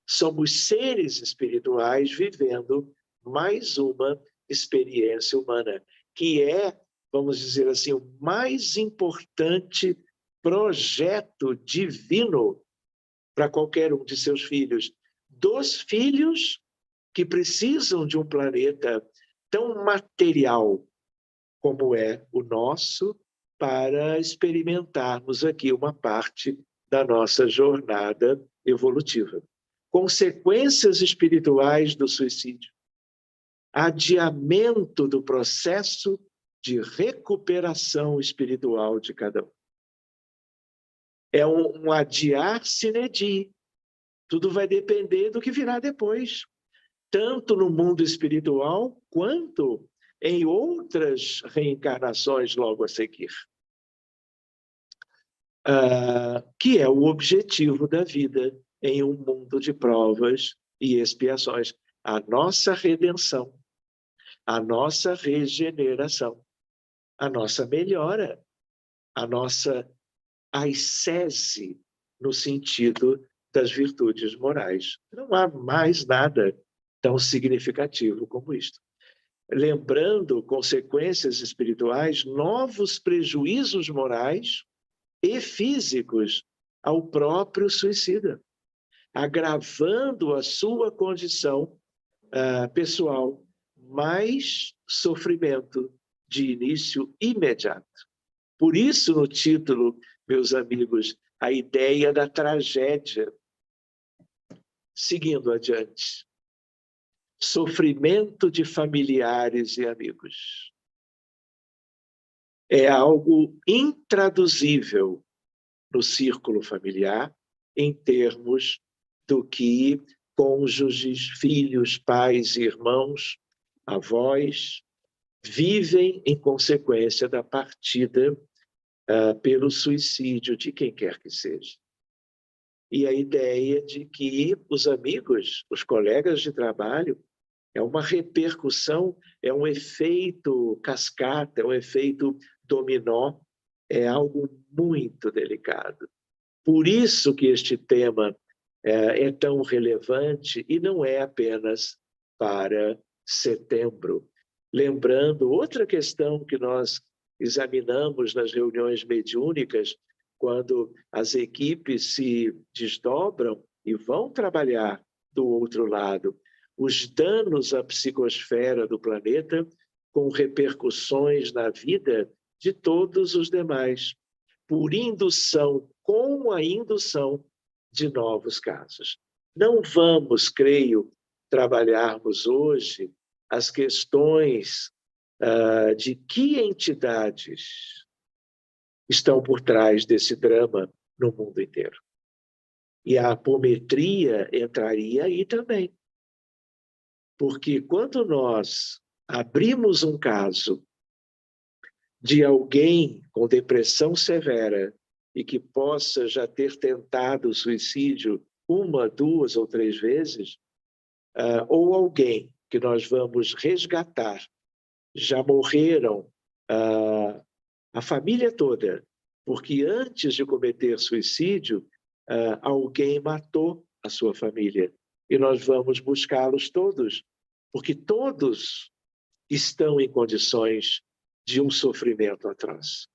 Somos seres espirituais vivendo mais uma experiência humana, que é, vamos dizer assim, o mais importante projeto divino para qualquer um de seus filhos. Dos filhos que precisam de um planeta tão material como é o nosso, para experimentarmos aqui uma parte da nossa jornada evolutiva. Consequências espirituais do suicídio. Adiamento do processo de recuperação espiritual de cada um. É um adiar sine die. Tudo vai depender do que virá depois, tanto no mundo espiritual quanto em outras reencarnações logo a seguir. Que é o objetivo da vida em um mundo de provas e expiações. A nossa redenção, a nossa regeneração, a nossa melhora, a nossa ascese no sentido das virtudes morais. Não há mais nada tão significativo como isto. Lembrando consequências espirituais, novos prejuízos morais e físicos ao próprio suicida, agravando a sua condição pessoal, mais sofrimento de início imediato. Por isso, no título, meus amigos, a ideia da tragédia. Seguindo adiante. sofrimento de familiares e amigos. É algo intraduzível no círculo familiar, em termos do que cônjuges, filhos, pais, irmãos, avós, vivem em consequência da partida pelo suicídio de quem quer que seja. E a ideia de que os amigos, os colegas de trabalho, é uma repercussão, é um efeito cascata, é um efeito dominó, é algo muito delicado. Por isso que este tema é tão relevante e não é apenas para setembro. Lembrando outra questão que nós examinamos nas reuniões mediúnicas, quando as equipes se desdobram e vão trabalhar do outro lado, os danos à psicosfera do planeta com repercussões na vida de todos os demais, por indução, com a indução de novos casos. Não vamos, creio, trabalharmos hoje as questões de que entidades estão por trás desse drama no mundo inteiro. E a apometria entraria aí também. Porque quando nós abrimos um caso de alguém com depressão severa e que possa já ter tentado o suicídio 1, 2 ou 3 vezes, ou alguém que nós vamos resgatar, já morreram a família toda, porque antes de cometer suicídio, alguém matou a sua família. E nós vamos buscá-los todos, porque todos estão em condições de um sofrimento atroz.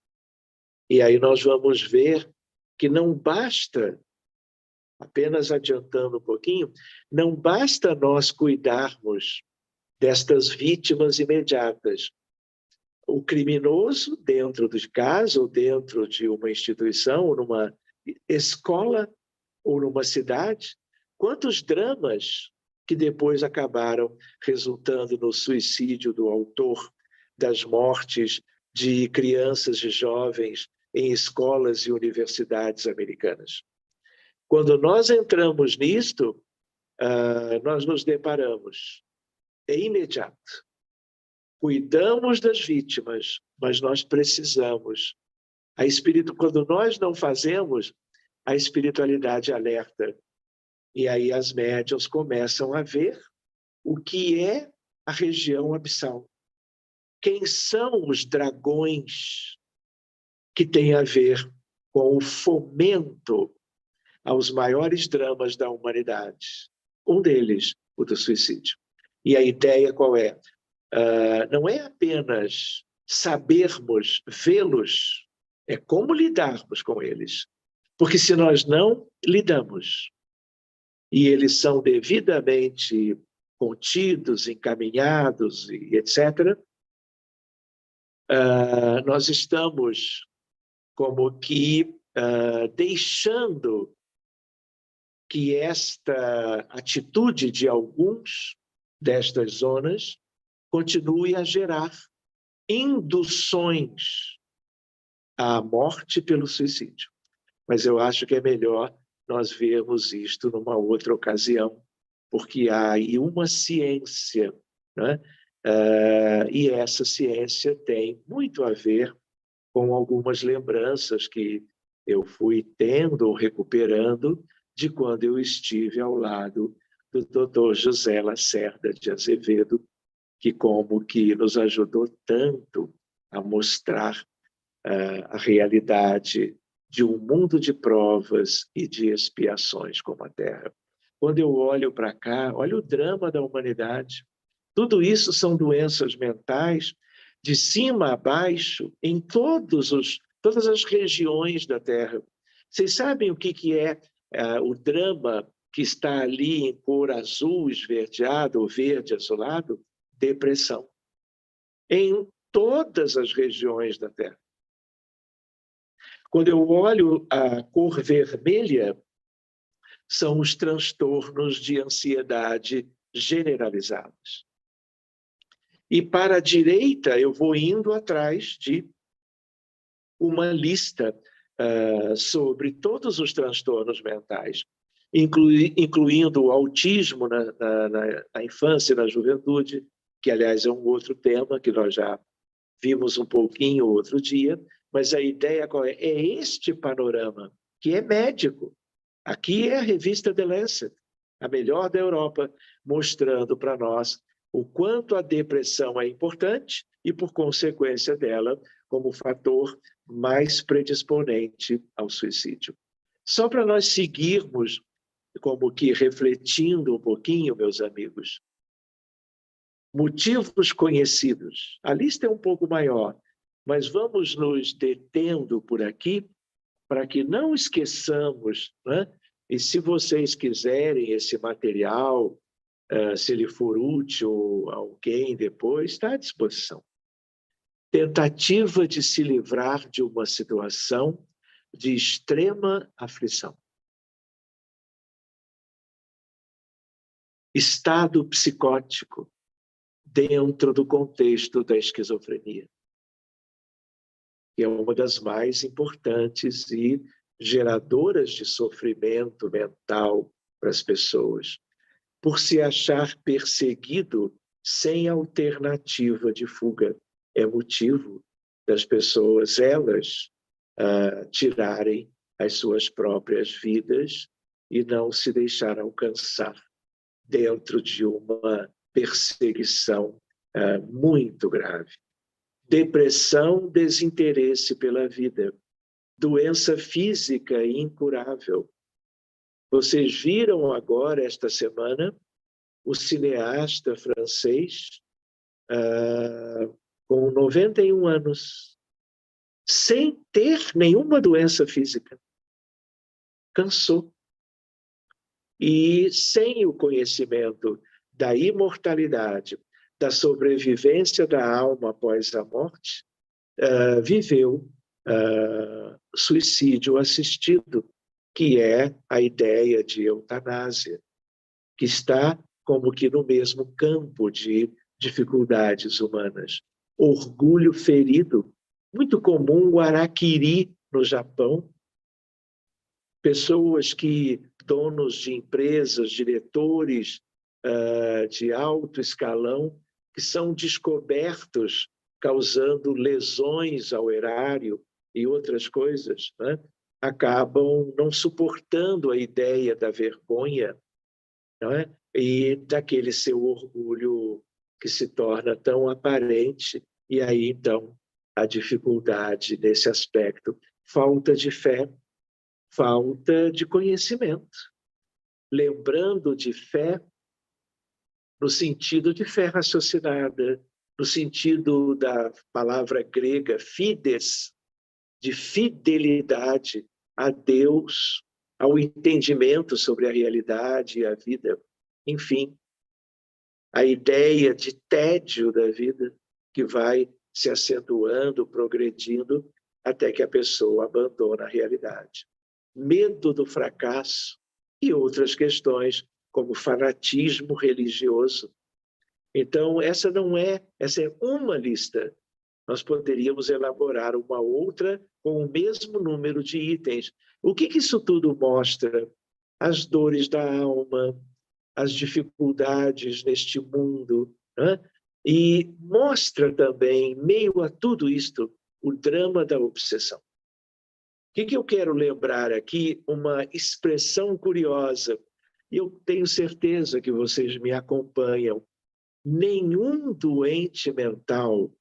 E aí nós vamos ver que não basta, apenas adiantando um pouquinho, não basta nós cuidarmos destas vítimas imediatas. O criminoso, dentro de casa, ou dentro de uma instituição, ou numa escola, ou numa cidade, quantos dramas que depois acabaram resultando no suicídio do autor, das mortes de crianças e jovens em escolas e universidades americanas. Quando nós entramos nisto, nós nos deparamos, é imediato. Cuidamos das vítimas, mas nós precisamos. Quando nós não fazemos, a espiritualidade alerta. E aí as médiuns começam a ver o que é a região abissal. Quem são os dragões que têm a ver com o fomento aos maiores dramas da humanidade? Um deles, o do suicídio. E a ideia qual é? Não é apenas sabermos vê-los, é como lidarmos com eles. Porque se nós não lidamos, e eles são devidamente contidos, encaminhados, e etc., nós estamos como que deixando que esta atitude de alguns destas zonas continue a gerar induções à morte pelo suicídio. Mas eu acho que é melhor nós vermos isto numa outra ocasião, porque há aí uma ciência, né? E essa ciência tem muito a ver com algumas lembranças que eu fui tendo ou recuperando de quando eu estive ao lado do Dr. José Lacerda de Azevedo, que como que nos ajudou tanto a mostrar a realidade de um mundo de provas e de expiações como a Terra. Quando eu olho para cá, olha o drama da humanidade. Tudo isso são doenças mentais, de cima a baixo, em todas as regiões da Terra. Vocês sabem o que é o drama que está ali em cor azul esverdeado ou verde azulado? Depressão. Em todas as regiões da Terra. Quando eu olho a cor vermelha, são os transtornos de ansiedade generalizadas. E para a direita, eu vou indo atrás de uma lista sobre todos os transtornos mentais, incluindo o autismo na infância e na juventude, que, aliás, é um outro tema que nós já vimos um pouquinho outro dia, mas a ideia qual é? É este panorama, que é médico. Aqui é a revista The Lancet, a melhor da Europa, mostrando para nós o quanto a depressão é importante e, por consequência dela, como fator mais predisponente ao suicídio. Só para nós seguirmos, como que refletindo um pouquinho, meus amigos, motivos conhecidos. A lista é um pouco maior, mas vamos nos detendo por aqui para que não esqueçamos, né? E se vocês quiserem esse material, se ele for útil a alguém depois, está à disposição. Tentativa de se livrar de uma situação de extrema aflição. Estado psicótico dentro do contexto da esquizofrenia, que é uma das mais importantes e geradoras de sofrimento mental para as pessoas, por se achar perseguido sem alternativa de fuga. É motivo das pessoas, elas, tirarem as suas próprias vidas e não se deixar alcançar dentro de uma perseguição muito grave. Depressão, desinteresse pela vida. Doença física incurável. Vocês viram agora, esta semana, o cineasta francês, com 91 anos, sem ter nenhuma doença física. Cansou. E sem o conhecimento da imortalidade, da sobrevivência da alma após a morte, viveu suicídio assistido, que é a ideia de eutanásia, que está como que no mesmo campo de dificuldades humanas. Orgulho ferido, muito comum o harakiri no Japão. Pessoas que, donos de empresas, diretores de alto escalão, que são descobertos causando lesões ao erário e outras coisas, né? Acabam não suportando a ideia da vergonha, não é? E daquele seu orgulho que se torna tão aparente, e aí, então, a dificuldade nesse aspecto. Falta de fé, falta de conhecimento. Lembrando de fé no sentido de fé raciocinada, no sentido da palavra grega fides, de fidelidade a Deus, ao entendimento sobre a realidade e a vida. Enfim, a ideia de tédio da vida que vai se acentuando, progredindo, até que a pessoa abandona a realidade. Medo do fracasso e outras questões, como fanatismo religioso. Então, essa é uma lista. Nós poderíamos elaborar uma outra com o mesmo número de itens. O que isso tudo mostra? As dores da alma, as dificuldades neste mundo, né? E mostra também, meio a tudo isto, o drama da obsessão. O que eu quero lembrar aqui? Uma expressão curiosa. Eu tenho certeza que vocês me acompanham. Nenhum doente mental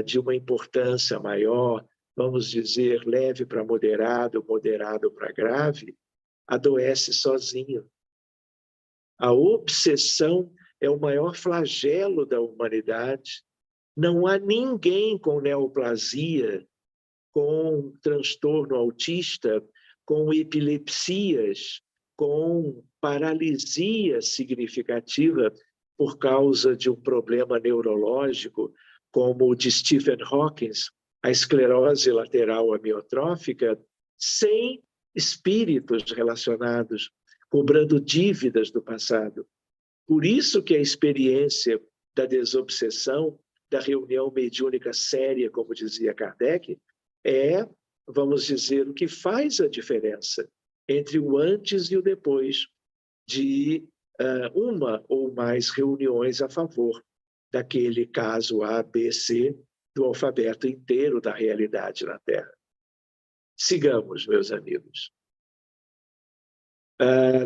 de uma importância maior, vamos dizer, leve para moderado, moderado para grave, adoece sozinho. A obsessão é o maior flagelo da humanidade. Não há ninguém com neoplasia, com transtorno autista, com epilepsias, com paralisia significativa por causa de um problema neurológico, como o de Stephen Hawking, a esclerose lateral amiotrófica, sem espíritos relacionados, cobrando dívidas do passado. Por isso que a experiência da desobsessão, da reunião mediúnica séria, como dizia Kardec, é, vamos dizer, o que faz a diferença entre o antes e o depois de uma ou mais reuniões a favor daquele caso A, B, C, do alfabeto inteiro da realidade na Terra. Sigamos, meus amigos.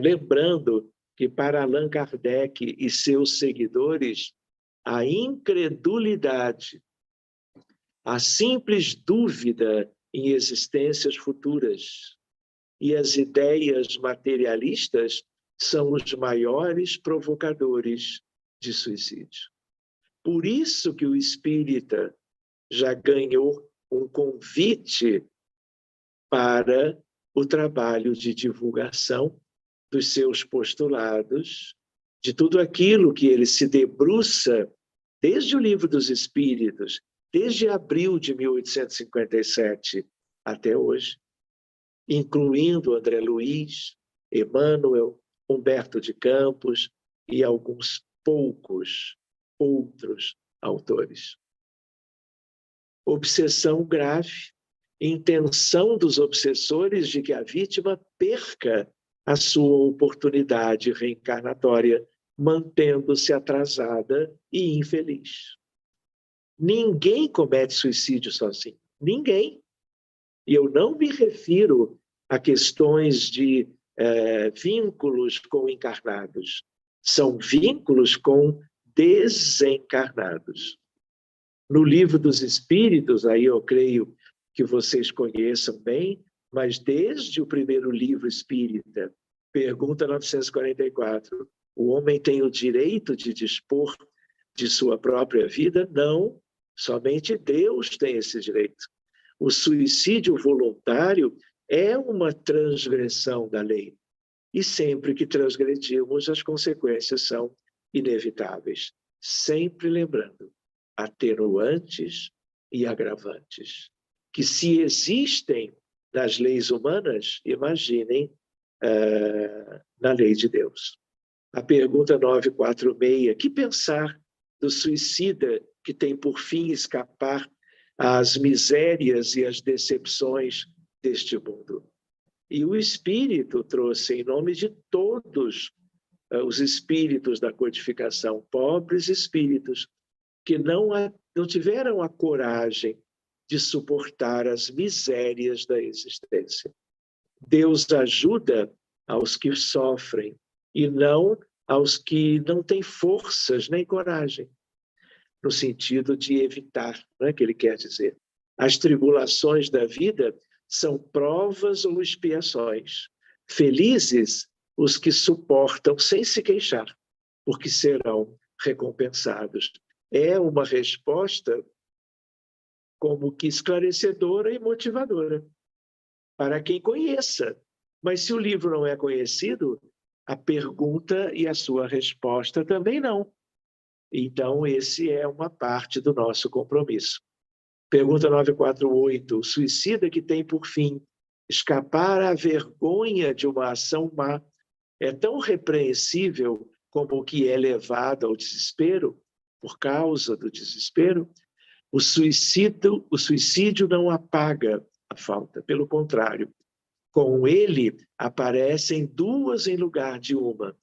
Lembrando que para Allan Kardec e seus seguidores, a incredulidade, a simples dúvida em existências futuras e as ideias materialistas são os maiores provocadores de suicídio. Por isso que o espírita já ganhou um convite para o trabalho de divulgação dos seus postulados, de tudo aquilo que ele se debruça desde o Livro dos Espíritos, desde abril de 1857 até hoje, incluindo André Luiz, Emmanuel, Humberto de Campos e alguns poucos outros autores. Obsessão grave, intenção dos obsessores de que a vítima perca a sua oportunidade reencarnatória, mantendo-se atrasada e infeliz. Ninguém comete suicídio sozinho. Ninguém. E eu não me refiro a questões de vínculos com encarnados. São vínculos com desencarnados. No Livro dos Espíritos, aí eu creio que vocês conheçam bem, mas desde o primeiro livro espírita, pergunta 944, o homem tem o direito de dispor de sua própria vida? Não, somente Deus tem esse direito. O suicídio voluntário é uma transgressão da lei. E sempre que transgredirmos, as consequências são inevitáveis. Sempre lembrando, atenuantes e agravantes. Que se existem nas leis humanas, imaginem na lei de Deus. A pergunta 946, que pensar do suicida que tem por fim escapar às misérias e às decepções deste mundo? E o Espírito trouxe, em nome de todos os espíritos da codificação, pobres espíritos, que não tiveram a coragem de suportar as misérias da existência. Deus ajuda aos que sofrem e não aos que não têm forças nem coragem, no sentido de evitar, não é que ele quer dizer. As tribulações da vida são provas ou expiações. Felizes os que suportam sem se queixar, porque serão recompensados. É uma resposta como que esclarecedora e motivadora para quem conheça. Mas se o livro não é conhecido, a pergunta e a sua resposta também não. Então, esse é uma parte do nosso compromisso. Pergunta 948. O suicida que tem por fim escapar à vergonha de uma ação má é tão repreensível como o que é levado ao desespero, por causa do desespero? O suicídio não apaga a falta, pelo contrário. Com ele, aparecem duas em lugar de uma.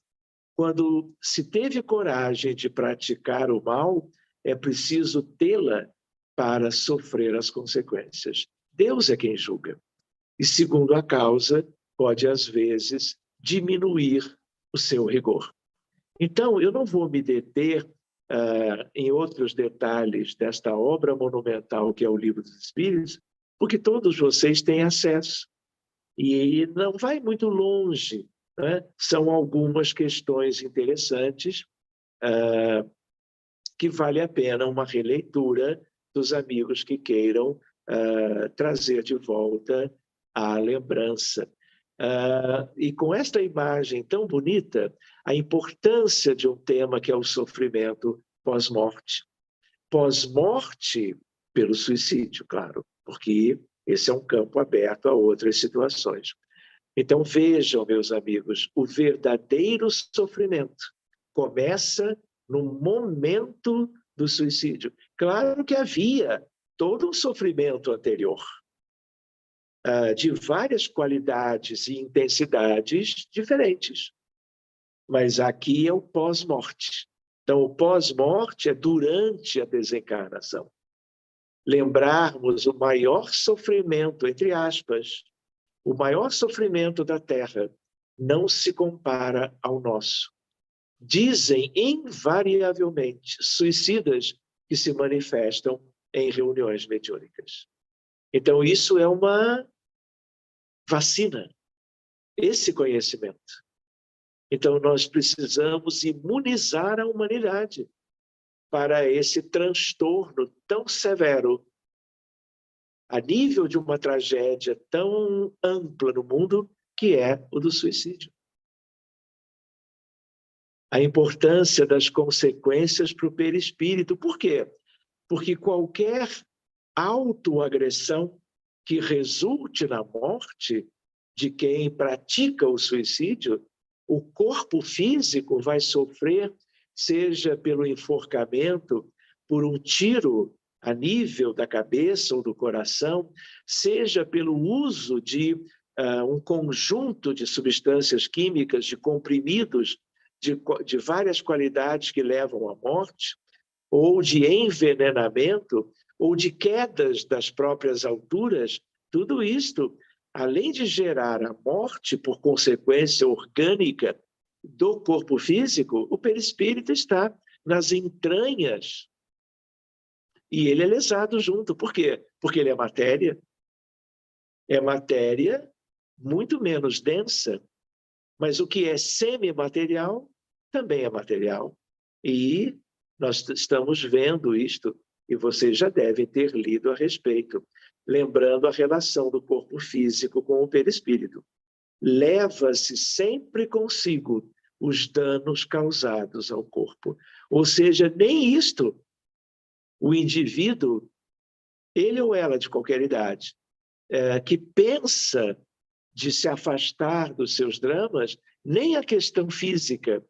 Quando se teve coragem de praticar o mal, é preciso tê-la para sofrer as consequências. Deus é quem julga. E, segundo a causa, pode, às vezes, diminuir o seu rigor. Então, eu não vou me deter em outros detalhes desta obra monumental que é o Livro dos Espíritos, porque todos vocês têm acesso. E não vai muito longe, né? São algumas questões interessantes que vale a pena uma releitura dos amigos que queiram trazer de volta a lembrança. E com esta imagem tão bonita, a importância de um tema que é o sofrimento pós-morte. Pós-morte pelo suicídio, claro, porque esse é um campo aberto a outras situações. Então vejam, meus amigos, o verdadeiro sofrimento começa no momento do suicídio. Claro que havia todo um sofrimento anterior, de várias qualidades e intensidades diferentes. Mas aqui é o pós-morte. Então, o pós-morte é durante a desencarnação. Lembrarmos o maior sofrimento, entre aspas, o maior sofrimento da Terra não se compara ao nosso. Dizem invariavelmente suicidas que se manifestam em reuniões mediúnicas. Então, isso é uma vacina, esse conhecimento. Então, nós precisamos imunizar a humanidade para esse transtorno tão severo, a nível de uma tragédia tão ampla no mundo, que é o do suicídio. A importância das consequências para o perispírito. Por quê? Porque qualquer autoagressão que resulte na morte de quem pratica o suicídio, o corpo físico vai sofrer, seja pelo enforcamento, por um tiro a nível da cabeça ou do coração, seja pelo uso de um conjunto de substâncias químicas, de comprimidos, de várias qualidades que levam à morte, ou de envenenamento, ou de quedas das próprias alturas. Tudo isto, além de gerar a morte por consequência orgânica do corpo físico, o perispírito está nas entranhas. E ele é lesado junto. Por quê? Porque ele é matéria. É matéria muito menos densa, mas o que é semimaterial também é material. E nós estamos vendo isto, e vocês já devem ter lido a respeito, lembrando a relação do corpo físico com o perispírito. Leva-se sempre consigo os danos causados ao corpo. Ou seja, nem isto, o indivíduo, ele ou ela de qualquer idade, que pensa de se afastar dos seus dramas, nem a questão física,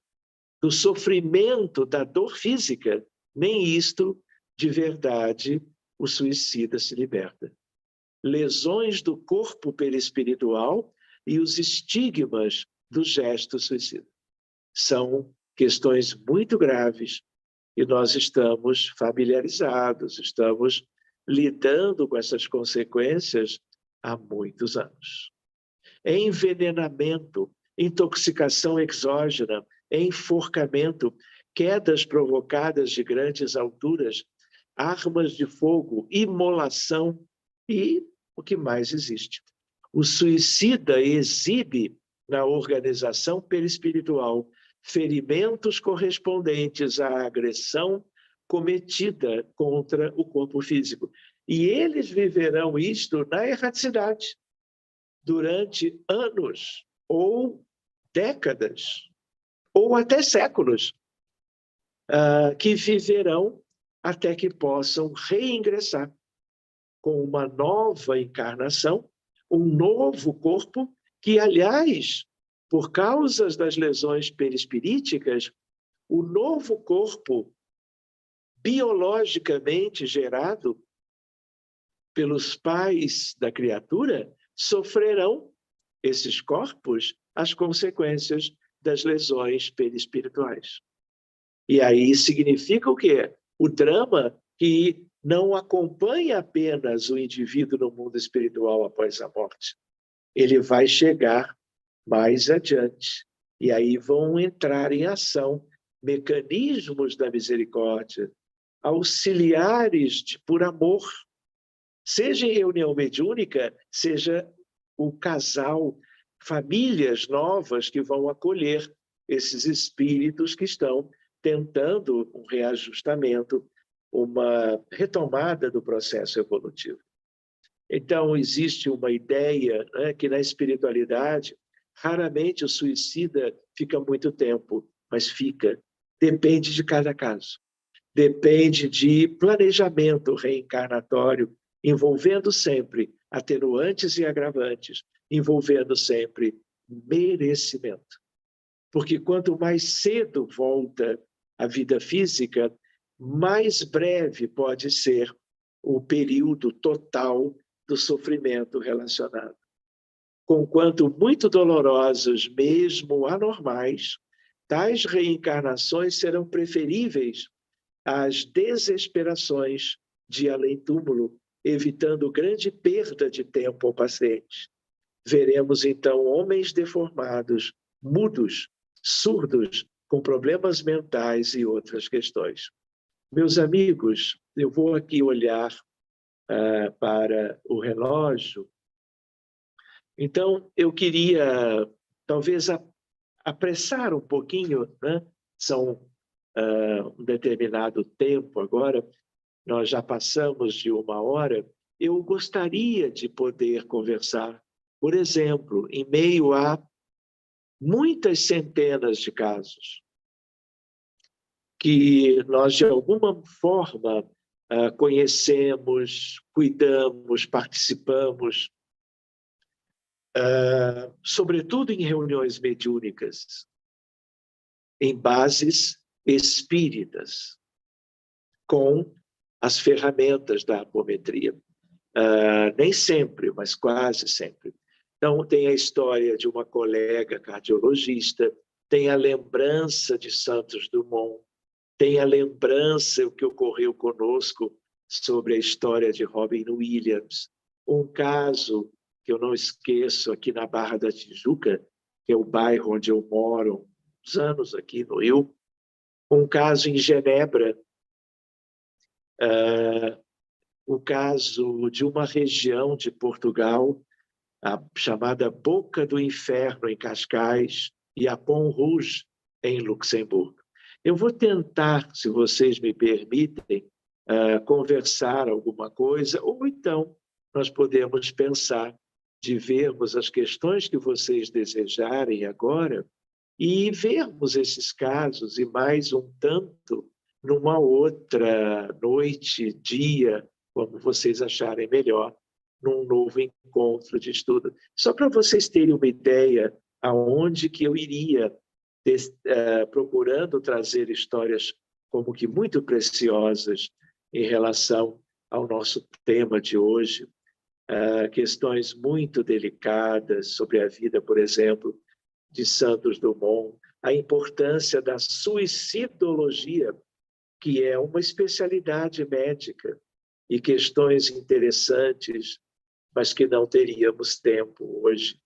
do sofrimento, da dor física, nem isto, de verdade, o suicida se liberta. Lesões do corpo perispiritual e os estigmas do gesto suicida. São questões muito graves e nós estamos familiarizados, estamos lidando com essas consequências há muitos anos. Envenenamento, intoxicação exógena, enforcamento, quedas provocadas de grandes alturas, armas de fogo, imolação e o que mais existe. O suicida exibe na organização perispiritual ferimentos correspondentes à agressão cometida contra o corpo físico. E eles viverão isto na erraticidade durante anos, ou décadas, ou até séculos, que viverão até que possam reingressar com uma nova encarnação, um novo corpo, que, aliás, por causa das lesões perispiríticas, o novo corpo biologicamente gerado pelos pais da criatura sofrerão, esses corpos, as consequências das lesões perispirituais. E aí significa o quê? O drama que não acompanha apenas o indivíduo no mundo espiritual após a morte. Ele vai chegar mais adiante. E aí vão entrar em ação mecanismos da misericórdia, auxiliares por amor, seja em reunião mediúnica, seja o casal, famílias novas que vão acolher esses espíritos que estão tentando um reajustamento, uma retomada do processo evolutivo. Então, existe uma ideia, né, que na espiritualidade, raramente o suicida fica muito tempo, mas fica. Depende de cada caso. Depende de planejamento reencarnatório, envolvendo sempre atenuantes e agravantes, envolvendo sempre merecimento. porque quanto mais cedo volta a vida física, mais breve pode ser o período total do sofrimento relacionado. Conquanto muito dolorosos, mesmo anormais, tais reencarnações serão preferíveis às desesperações de além-túmulo, evitando grande perda de tempo ao paciente. Veremos, então, homens deformados, mudos, surdos, com problemas mentais e outras questões. Meus amigos, eu vou aqui olhar para o relógio. Então, eu queria, talvez, apressar um pouquinho, né? São um determinado tempo agora, nós já passamos de 1 hora. Eu gostaria de poder conversar, por exemplo, em meio a muitas centenas de casos que nós, de alguma forma, conhecemos, cuidamos, participamos, sobretudo em reuniões mediúnicas, em bases espíritas, com as ferramentas da apometria. Nem sempre, mas quase sempre. Então, tem a história de uma colega cardiologista, tem a lembrança de Santos Dumont, tem a lembrança o que ocorreu conosco sobre a história de Robin Williams, um caso que eu não esqueço aqui na Barra da Tijuca, que é o bairro onde eu moro, uns anos aqui no Rio, um caso em Genebra, o caso de uma região de Portugal, a chamada Boca do Inferno, em Cascais, e a Pont Rouge, em Luxemburgo. Eu vou tentar, se vocês me permitem, conversar alguma coisa, ou então nós podemos pensar de vermos as questões que vocês desejarem agora e vermos esses casos e mais um tanto numa outra noite, dia, como vocês acharem melhor, num novo encontro de estudo. Só para vocês terem uma ideia aonde que eu iria, procurando trazer histórias como que muito preciosas em relação ao nosso tema de hoje, questões muito delicadas sobre a vida, por exemplo, de Santos Dumont, a importância da suicidologia, que é uma especialidade médica, e questões interessantes, mas que não teríamos tempo hoje.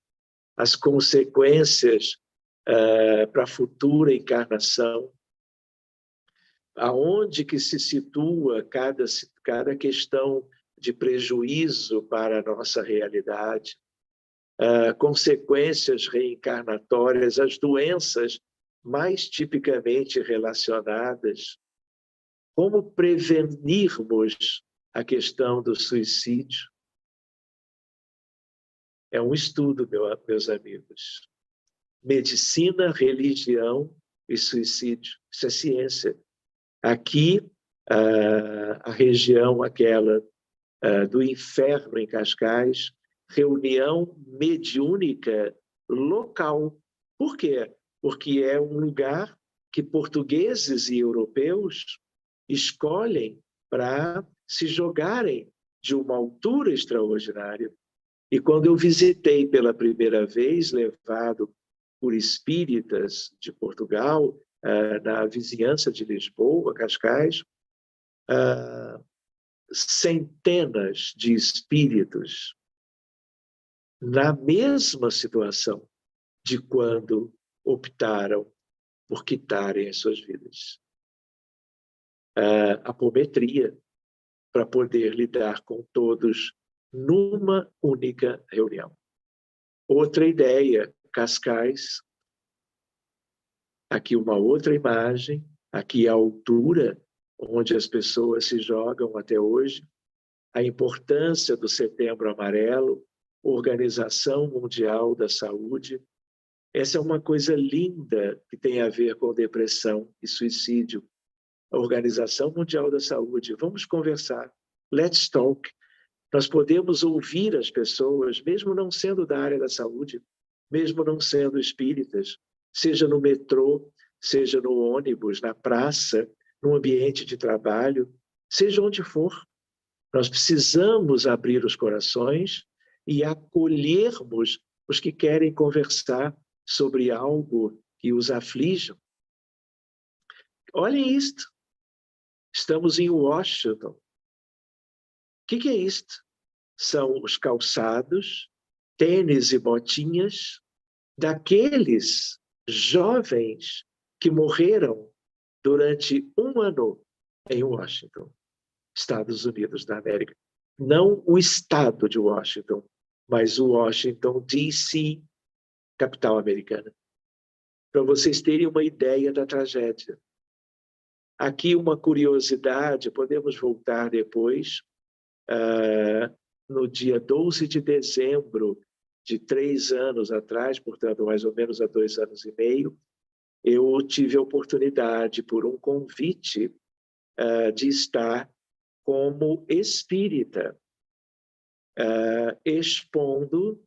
As consequências para a futura encarnação, aonde que se situa cada questão de prejuízo para a nossa realidade, consequências reencarnatórias, as doenças mais tipicamente relacionadas, como prevenirmos a questão do suicídio. É um estudo, meus amigos. Medicina, religião e suicídio. Isso é ciência. Aqui, a região aquela do inferno em Cascais, reunião mediúnica local. Por quê? Porque é um lugar que portugueses e europeus escolhem para se jogarem de uma altura extraordinária. E quando eu visitei pela primeira vez, levado por espíritas de Portugal, na vizinhança de Lisboa, Cascais, centenas de espíritos na mesma situação de quando optaram por quitarem as suas vidas. Apometria, para poder lidar com todos numa única reunião. Outra ideia, Cascais, aqui uma outra imagem, aqui a altura onde as pessoas se jogam até hoje, a importância do Setembro Amarelo, Organização Mundial da Saúde. Essa é uma coisa linda que tem a ver com depressão e suicídio. A Organização Mundial da Saúde. Vamos conversar. Let's talk. Nós podemos ouvir as pessoas, mesmo não sendo da área da saúde, mesmo não sendo espíritas, seja no metrô, seja no ônibus, na praça, no ambiente de trabalho, seja onde for. Nós precisamos abrir os corações e acolhermos os que querem conversar sobre algo que os aflige. Olhem isto. Estamos em Washington. O que é isto? São os calçados, tênis e botinhas daqueles jovens que morreram durante um ano em Washington, Estados Unidos da América. Não o estado de Washington, mas o Washington, D.C., capital americana. Para vocês terem uma ideia da tragédia. Aqui uma curiosidade, podemos voltar depois. No dia 12 de dezembro de 3 anos atrás, portanto, mais ou menos há 2 anos e meio, eu tive a oportunidade, por um convite, de estar como espírita, expondo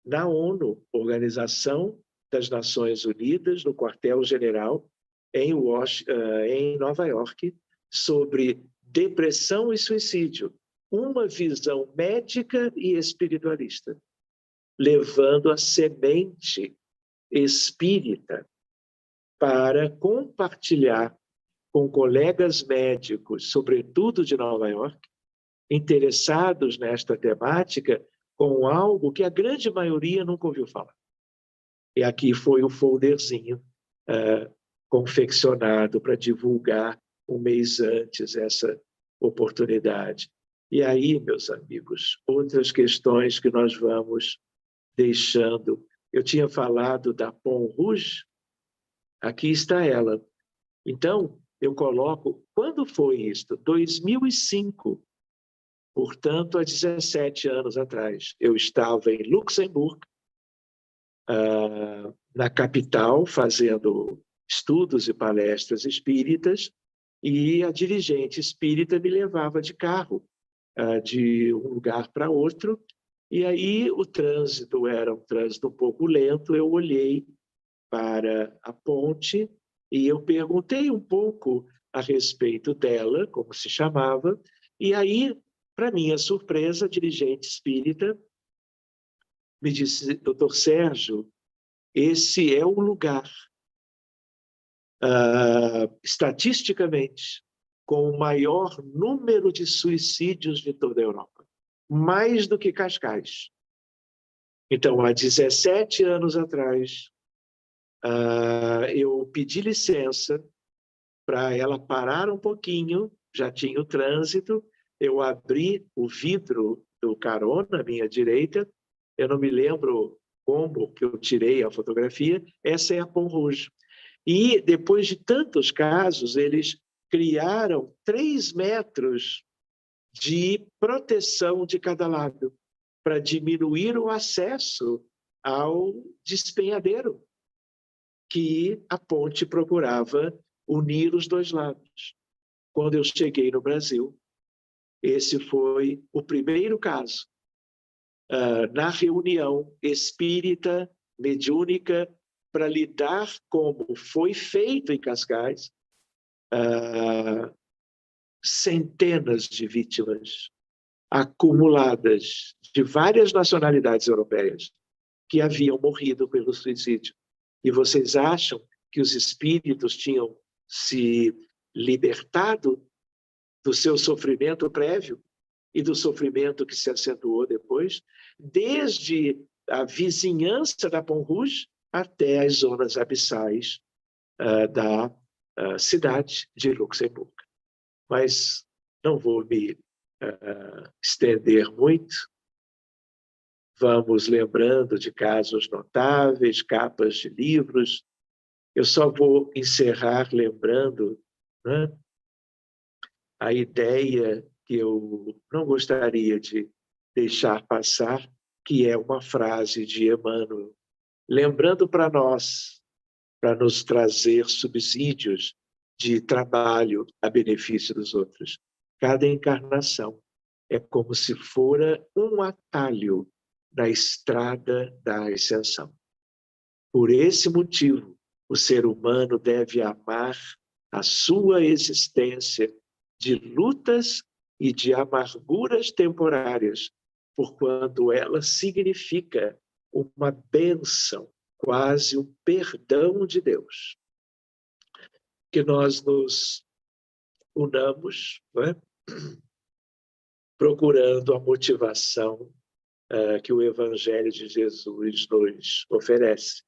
na ONU, Organização das Nações Unidas, no quartel-general, em Nova York, sobre depressão e suicídio, uma visão médica e espiritualista, levando a semente espírita para compartilhar com colegas médicos, sobretudo de Nova York, interessados nesta temática, com algo que a grande maioria nunca ouviu falar. E aqui foi o folderzinho confeccionado para divulgar um mês antes essa oportunidade. E aí, meus amigos, outras questões que nós vamos deixando. Eu tinha falado da Pont Rouge, aqui está ela. Então, eu coloco, quando foi isso? 2005, portanto, há 17 anos atrás. Eu estava em Luxemburgo, na capital, fazendo estudos e palestras espíritas, e a dirigente espírita me levava de carro de um lugar para outro, e aí o trânsito era um trânsito um pouco lento. Eu olhei para a ponte e eu perguntei um pouco a respeito dela, como se chamava, e aí, para minha surpresa, a dirigente espírita me disse: Dr. Sérgio, esse é o lugar, estatisticamente, com o maior número de suicídios de toda a Europa, mais do que Cascais. Então, há 17 anos atrás, eu pedi licença para ela parar um pouquinho, já tinha o trânsito, eu abri o vidro do carona à minha direita, eu não me lembro como que eu tirei a fotografia, essa é a Pont Rouge. E, depois de tantos casos, eles criaram 3 metros de proteção de cada lado, para diminuir o acesso ao despenhadeiro, que a ponte procurava unir os 2 lados. Quando eu cheguei no Brasil, esse foi o primeiro caso, na reunião espírita, mediúnica, para lidar como foi feito em Cascais, centenas de vítimas acumuladas de várias nacionalidades europeias que haviam morrido pelo suicídio. E vocês acham que os espíritos tinham se libertado do seu sofrimento prévio e do sofrimento que se acentuou depois, desde a vizinhança da Pont Rouge até as zonas abissais da cidade de Luxemburgo. Mas não vou me estender muito. Vamos lembrando de casos notáveis, capas de livros. Eu só vou encerrar lembrando, né, a ideia que eu não gostaria de deixar passar, que é uma frase de Emmanuel, lembrando para nós, para nos trazer subsídios de trabalho a benefício dos outros. Cada encarnação é como se fora um atalho na estrada da ascensão. Por esse motivo, o ser humano deve amar a sua existência de lutas e de amarguras temporárias, porquanto ela significa uma bênção, quase um perdão de Deus. Que nós nos unamos, não é? Procurando a motivação que o Evangelho de Jesus nos oferece,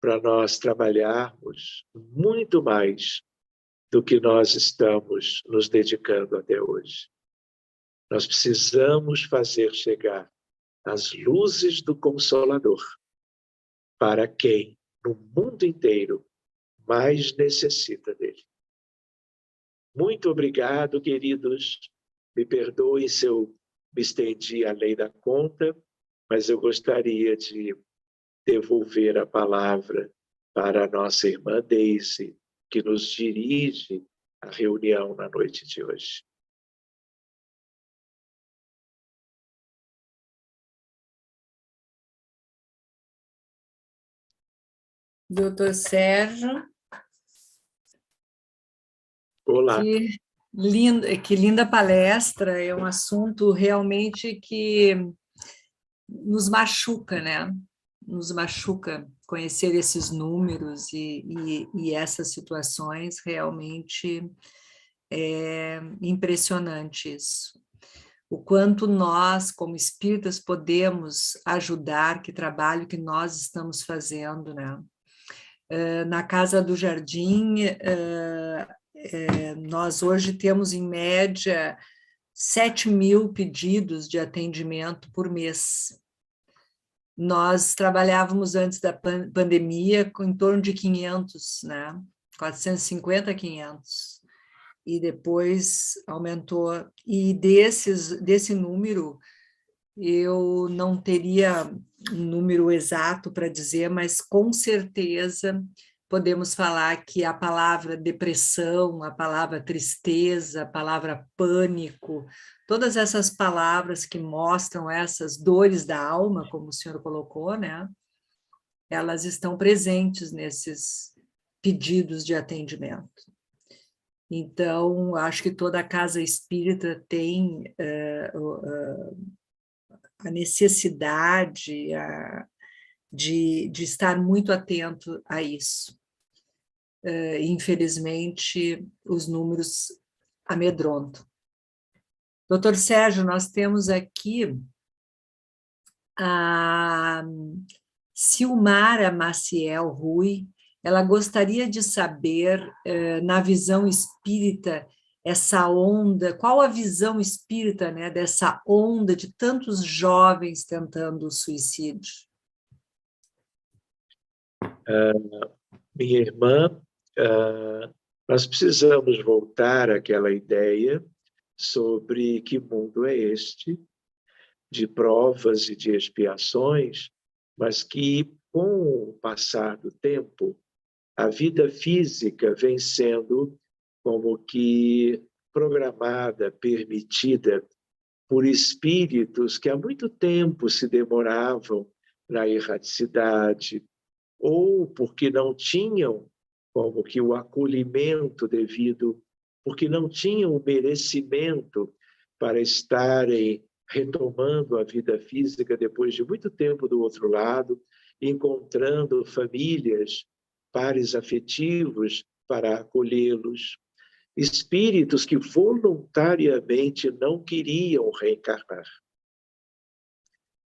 para nós trabalharmos muito mais do que nós estamos nos dedicando até hoje. Nós precisamos fazer chegar as luzes do Consolador para quem, no mundo inteiro, mais necessita dele. Muito obrigado, queridos. Me perdoem se eu me estendi além da conta, mas eu gostaria de devolver a palavra para a nossa irmã Deise, que nos dirige a reunião na noite de hoje. Doutor Sérgio. Olá. Que linda palestra, é um assunto realmente que nos machuca, né? Nos machuca conhecer esses números e essas situações, realmente é impressionante isso. O quanto nós, como espíritas, podemos ajudar, que trabalho que nós estamos fazendo, né? Na Casa do Jardim, nós hoje temos, em média, 7.000 pedidos de atendimento por mês. Nós trabalhávamos antes da pandemia com em torno de 500, né? 450 a 500. E depois aumentou. E desse número, eu não teria um número exato para dizer, mas com certeza podemos falar que a palavra depressão, a palavra tristeza, a palavra pânico, todas essas palavras que mostram essas dores da alma, como o senhor colocou, né? Elas estão presentes nesses pedidos de atendimento. Então, acho que toda casa espírita tem a necessidade de estar muito atento a isso. Infelizmente, os números amedrontam. Doutor Sérgio, nós temos aqui a Silmara Maciel Rui. Ela gostaria de saber, na visão espírita, essa onda, qual a visão espírita, né, dessa onda de tantos jovens tentando o suicídio? Minha irmã, nós precisamos voltar àquela ideia sobre que mundo é este, de provas e de expiações, mas que, com o passar do tempo, a vida física vem sendo como que programada, permitida por espíritos que há muito tempo se demoravam na erraticidade, ou porque não tinham como que o acolhimento devido, porque não tinham o merecimento para estarem retomando a vida física depois de muito tempo do outro lado, encontrando famílias, pares afetivos para acolhê-los, espíritos que voluntariamente não queriam reencarnar.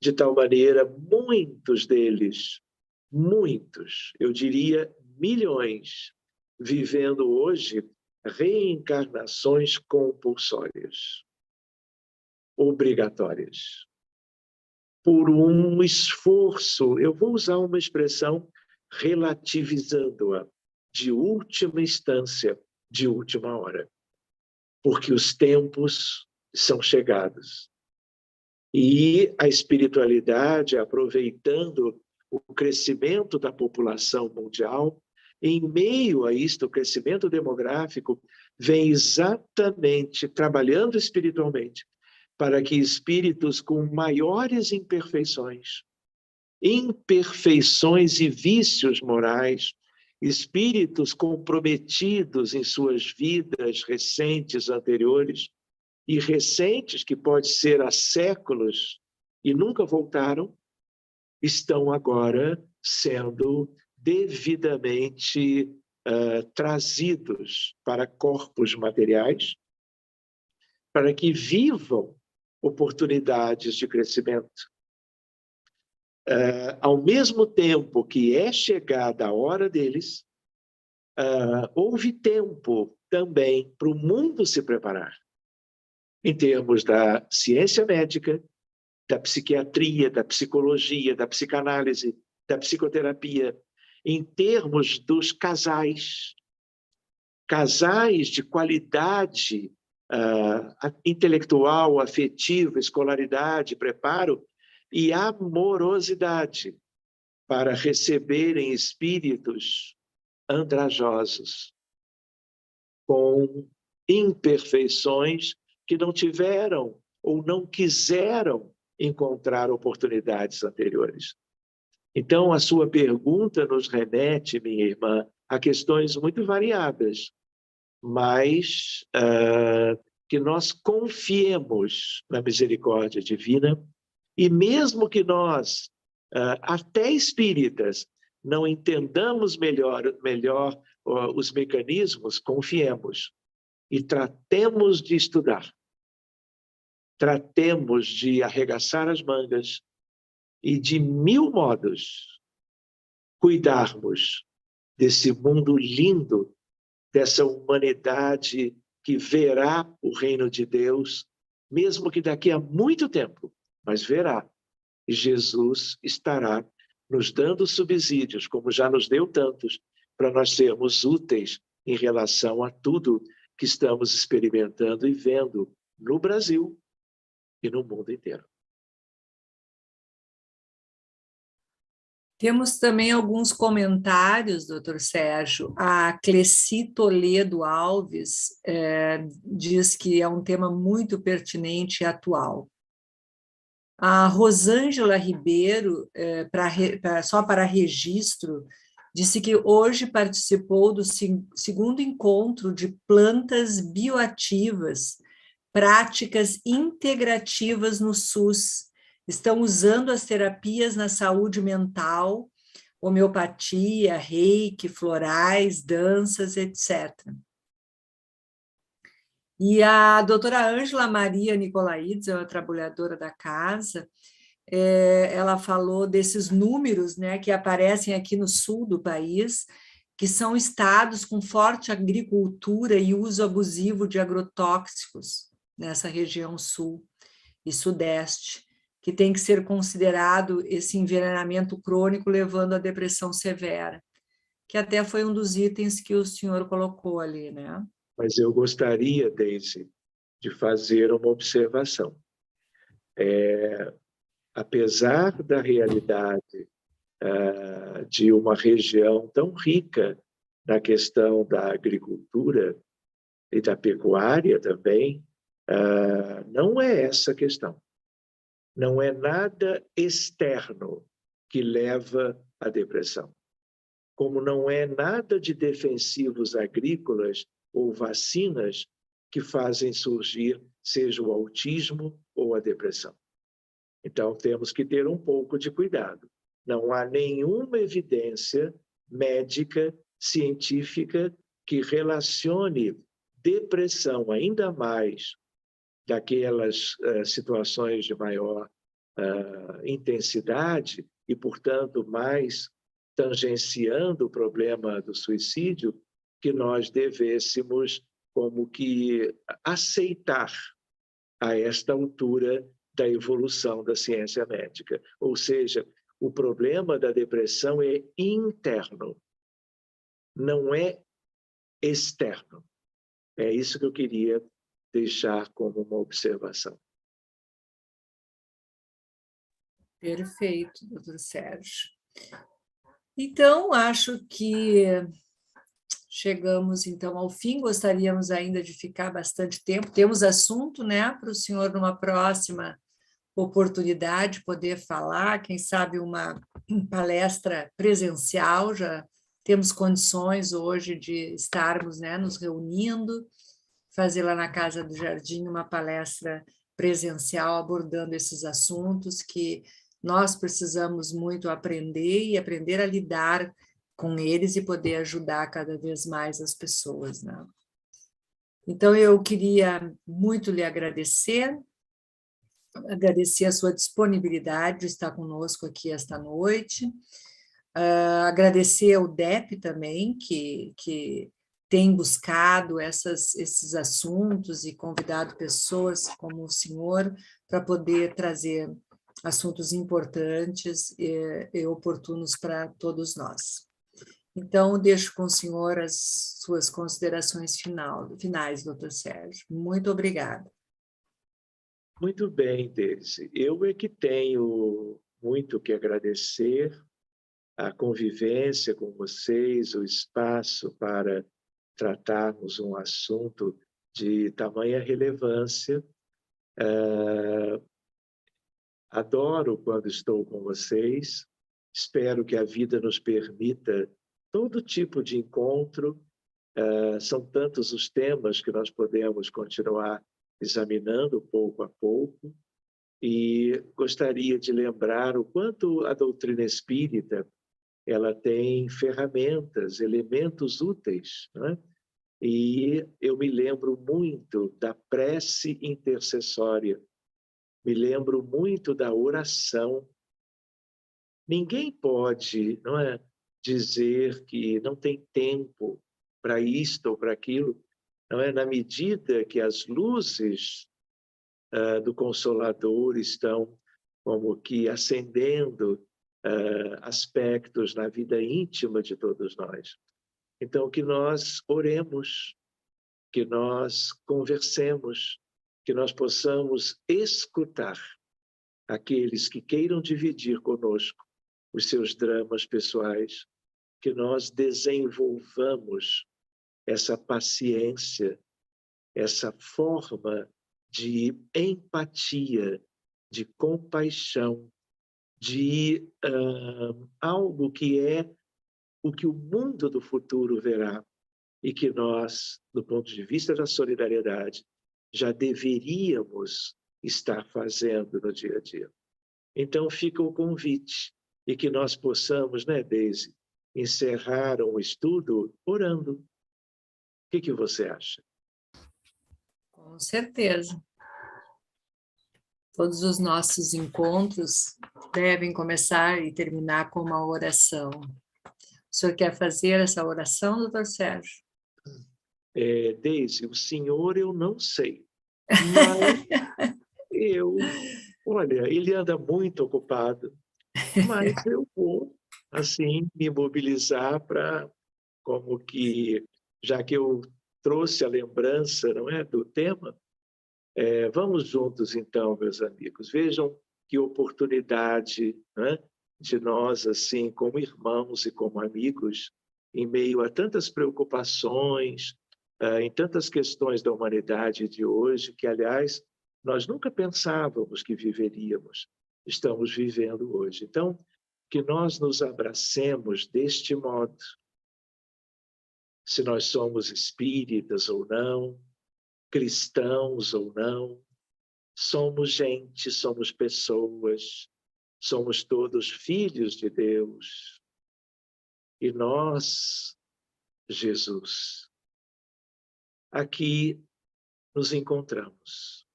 De tal maneira, muitos deles, eu diria milhões, vivendo hoje reencarnações compulsórias, obrigatórias, por um esforço, eu vou usar uma expressão relativizando-a, de última instância, de última hora, porque os tempos são chegados. E a espiritualidade, aproveitando o crescimento da população mundial, em meio a isto, o crescimento demográfico, vem exatamente trabalhando espiritualmente para que espíritos com maiores imperfeições e vícios morais, espíritos comprometidos em suas vidas recentes, anteriores, e recentes, que pode ser há séculos, e nunca voltaram, estão agora sendo devidamente trazidos para corpos materiais, para que vivam oportunidades de crescimento. Ao mesmo tempo que é chegada a hora deles, houve tempo também para o mundo se preparar, em termos da ciência médica, da psiquiatria, da psicologia, da psicanálise, da psicoterapia, em termos dos casais de qualidade intelectual, afetiva, escolaridade, preparo e amorosidade para receberem espíritos andrajosos, com imperfeições que não tiveram ou não quiseram encontrar oportunidades anteriores. Então, a sua pergunta nos remete, minha irmã, a questões muito variadas, mas que nós confiemos na misericórdia divina, e mesmo que nós, até espíritas, não entendamos melhor os mecanismos, confiemos e tratemos de estudar. Tratemos de arregaçar as mangas e, de mil modos, cuidarmos desse mundo lindo, dessa humanidade que verá o reino de Deus, mesmo que daqui a muito tempo, mas verá. E Jesus estará nos dando subsídios, como já nos deu tantos, para nós sermos úteis em relação a tudo que estamos experimentando e vendo no Brasil e no mundo inteiro. Temos também alguns comentários, doutor Sérgio. A Cleci Toledo Alves diz que é um tema muito pertinente e atual. A Rosângela Ribeiro, só para registro, disse que hoje participou do segundo encontro de plantas bioativas, práticas integrativas no SUS. Estão usando as terapias na saúde mental, homeopatia, reiki, florais, danças, etc. E a doutora Ângela Maria Nicolaides, é uma trabalhadora da casa, ela falou desses números, né, que aparecem aqui no sul do país, que são estados com forte agricultura e uso abusivo de agrotóxicos nessa região sul e sudeste, que tem que ser considerado esse envenenamento crônico levando à depressão severa, que até foi um dos itens que o senhor colocou ali, né? Mas eu gostaria, Deise, de fazer uma observação. Apesar da realidade de uma região tão rica na questão da agricultura e da pecuária também, não é essa a questão. Não é nada externo que leva à depressão. Como não é nada de defensivos agrícolas ou vacinas que fazem surgir, seja o autismo ou a depressão. Então, temos que ter um pouco de cuidado. Não há nenhuma evidência médica, científica, que relacione depressão, ainda mais daquelas situações de maior intensidade e, portanto, mais tangenciando o problema do suicídio, que nós devêssemos como que aceitar a esta altura da evolução da ciência médica. Ou seja, o problema da depressão é interno, não é externo. É isso que eu queria deixar como uma observação. Perfeito, doutor Sérgio. Então, acho que chegamos, então, ao fim. Gostaríamos ainda de ficar bastante tempo. Temos assunto, né, para o senhor, numa próxima oportunidade, poder falar, quem sabe uma palestra presencial, já temos condições hoje de estarmos, né, nos reunindo, fazer lá na Casa do Jardim uma palestra presencial abordando esses assuntos que nós precisamos muito aprender e aprender a lidar com eles e poder ajudar cada vez mais as pessoas, né? Então, eu queria muito lhe agradecer a sua disponibilidade de estar conosco aqui esta noite, agradecer ao DEP também, que tem buscado esses assuntos e convidado pessoas como o senhor para poder trazer assuntos importantes e oportunos para todos nós. Então, deixo com o senhor as suas considerações finais, doutor Sérgio. Muito obrigada. Muito bem, Deise. Eu é que tenho muito que agradecer a convivência com vocês, o espaço para tratarmos um assunto de tamanha relevância. Adoro quando estou com vocês. Espero que a vida nos permita todo tipo de encontro. São tantos os temas que nós podemos continuar examinando pouco a pouco. E gostaria de lembrar o quanto a doutrina espírita ela tem ferramentas, elementos úteis, né? E eu me lembro muito da prece intercessória, me lembro muito da oração. Ninguém pode, não é, dizer que não tem tempo para isto ou para aquilo, não é? Na medida que as luzes do Consolador estão como que acendendo aspectos na vida íntima de todos nós. Então, que nós oremos, que nós conversemos, que nós possamos escutar aqueles que queiram dividir conosco os seus dramas pessoais, que nós desenvolvamos essa paciência, essa forma de empatia, de compaixão, de algo que é o que o mundo do futuro verá e que nós, do ponto de vista da solidariedade, já deveríamos estar fazendo no dia a dia. Então fica o convite e que nós possamos, né, Deise, encerrar um estudo orando. O que você acha? Com certeza. Todos os nossos encontros devem começar e terminar com uma oração. O senhor quer fazer essa oração, doutor Sérgio? Deise, o senhor eu não sei, mas olha, ele anda muito ocupado, mas eu vou, assim, me mobilizar para, como que, já que eu trouxe a lembrança, não é, do tema, vamos juntos, então, meus amigos. Vejam que oportunidade, né, de nós, assim, como irmãos e como amigos, em meio a tantas preocupações, em tantas questões da humanidade de hoje, que, aliás, nós nunca pensávamos que viveríamos, estamos vivendo hoje. Então, que nós nos abracemos deste modo, se nós somos espíritas ou não, cristãos ou não, somos gente, somos pessoas, somos todos filhos de Deus. E nós, Jesus, aqui nos encontramos.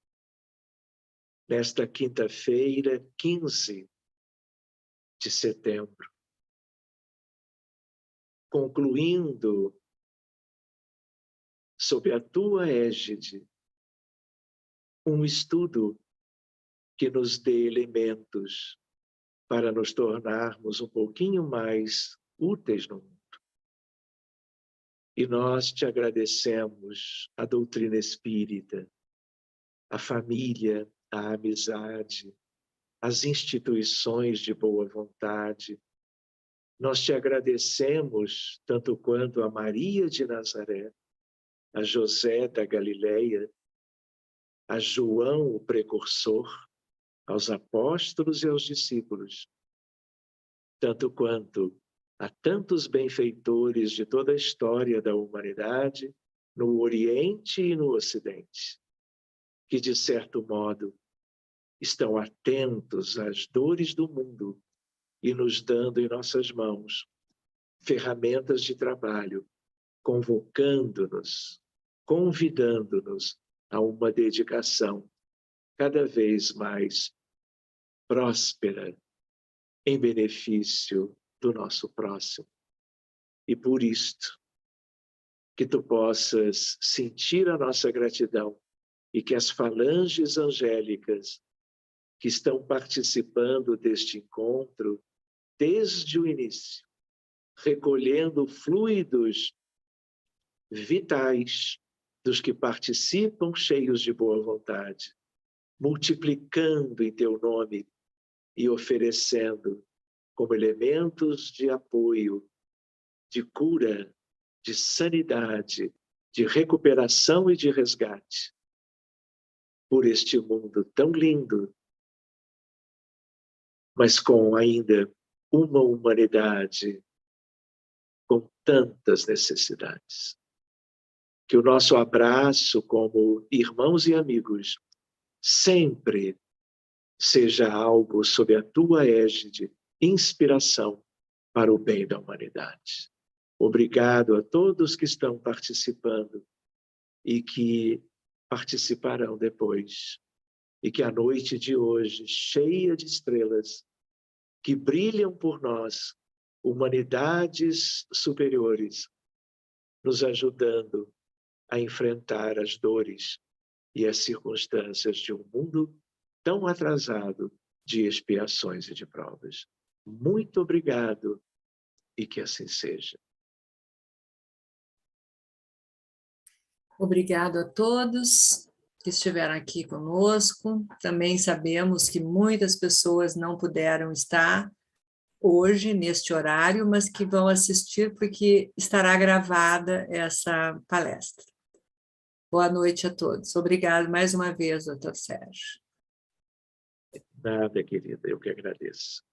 Nesta quinta-feira, 15 de setembro, concluindo, sob a tua égide, um estudo que nos dê elementos para nos tornarmos um pouquinho mais úteis no mundo. E nós te agradecemos a doutrina espírita, a família, a amizade, as instituições de boa vontade. Nós te agradecemos tanto quanto a Maria de Nazaré, a José da Galileia, a João, o precursor, aos apóstolos e aos discípulos, tanto quanto Há tantos benfeitores de toda a história da humanidade, no Oriente e no Ocidente, que, de certo modo, estão atentos às dores do mundo e nos dando em nossas mãos ferramentas de trabalho, convocando-nos, convidando-nos a uma dedicação cada vez mais próspera em benefício do nosso próximo. E por isto, que tu possas sentir a nossa gratidão e que as falanges angélicas que estão participando deste encontro desde o início, recolhendo fluidos vitais dos que participam cheios de boa vontade, multiplicando em teu nome e oferecendo como elementos de apoio, de cura, de sanidade, de recuperação e de resgate por este mundo tão lindo, mas com ainda uma humanidade com tantas necessidades. Que o nosso abraço como irmãos e amigos sempre seja algo sob a tua égide, inspiração para o bem da humanidade. Obrigado a todos que estão participando e que participarão depois. E que a noite de hoje, cheia de estrelas, que brilham por nós, humanidades superiores, nos ajudando a enfrentar as dores e as circunstâncias de um mundo tão atrasado de expiações e de provas. Muito obrigado e que assim seja. Obrigado a todos que estiveram aqui conosco. Também sabemos que muitas pessoas não puderam estar hoje, neste horário, mas que vão assistir porque estará gravada essa palestra. Boa noite a todos. Obrigado mais uma vez, doutor Sérgio. Nada, querida, eu que agradeço.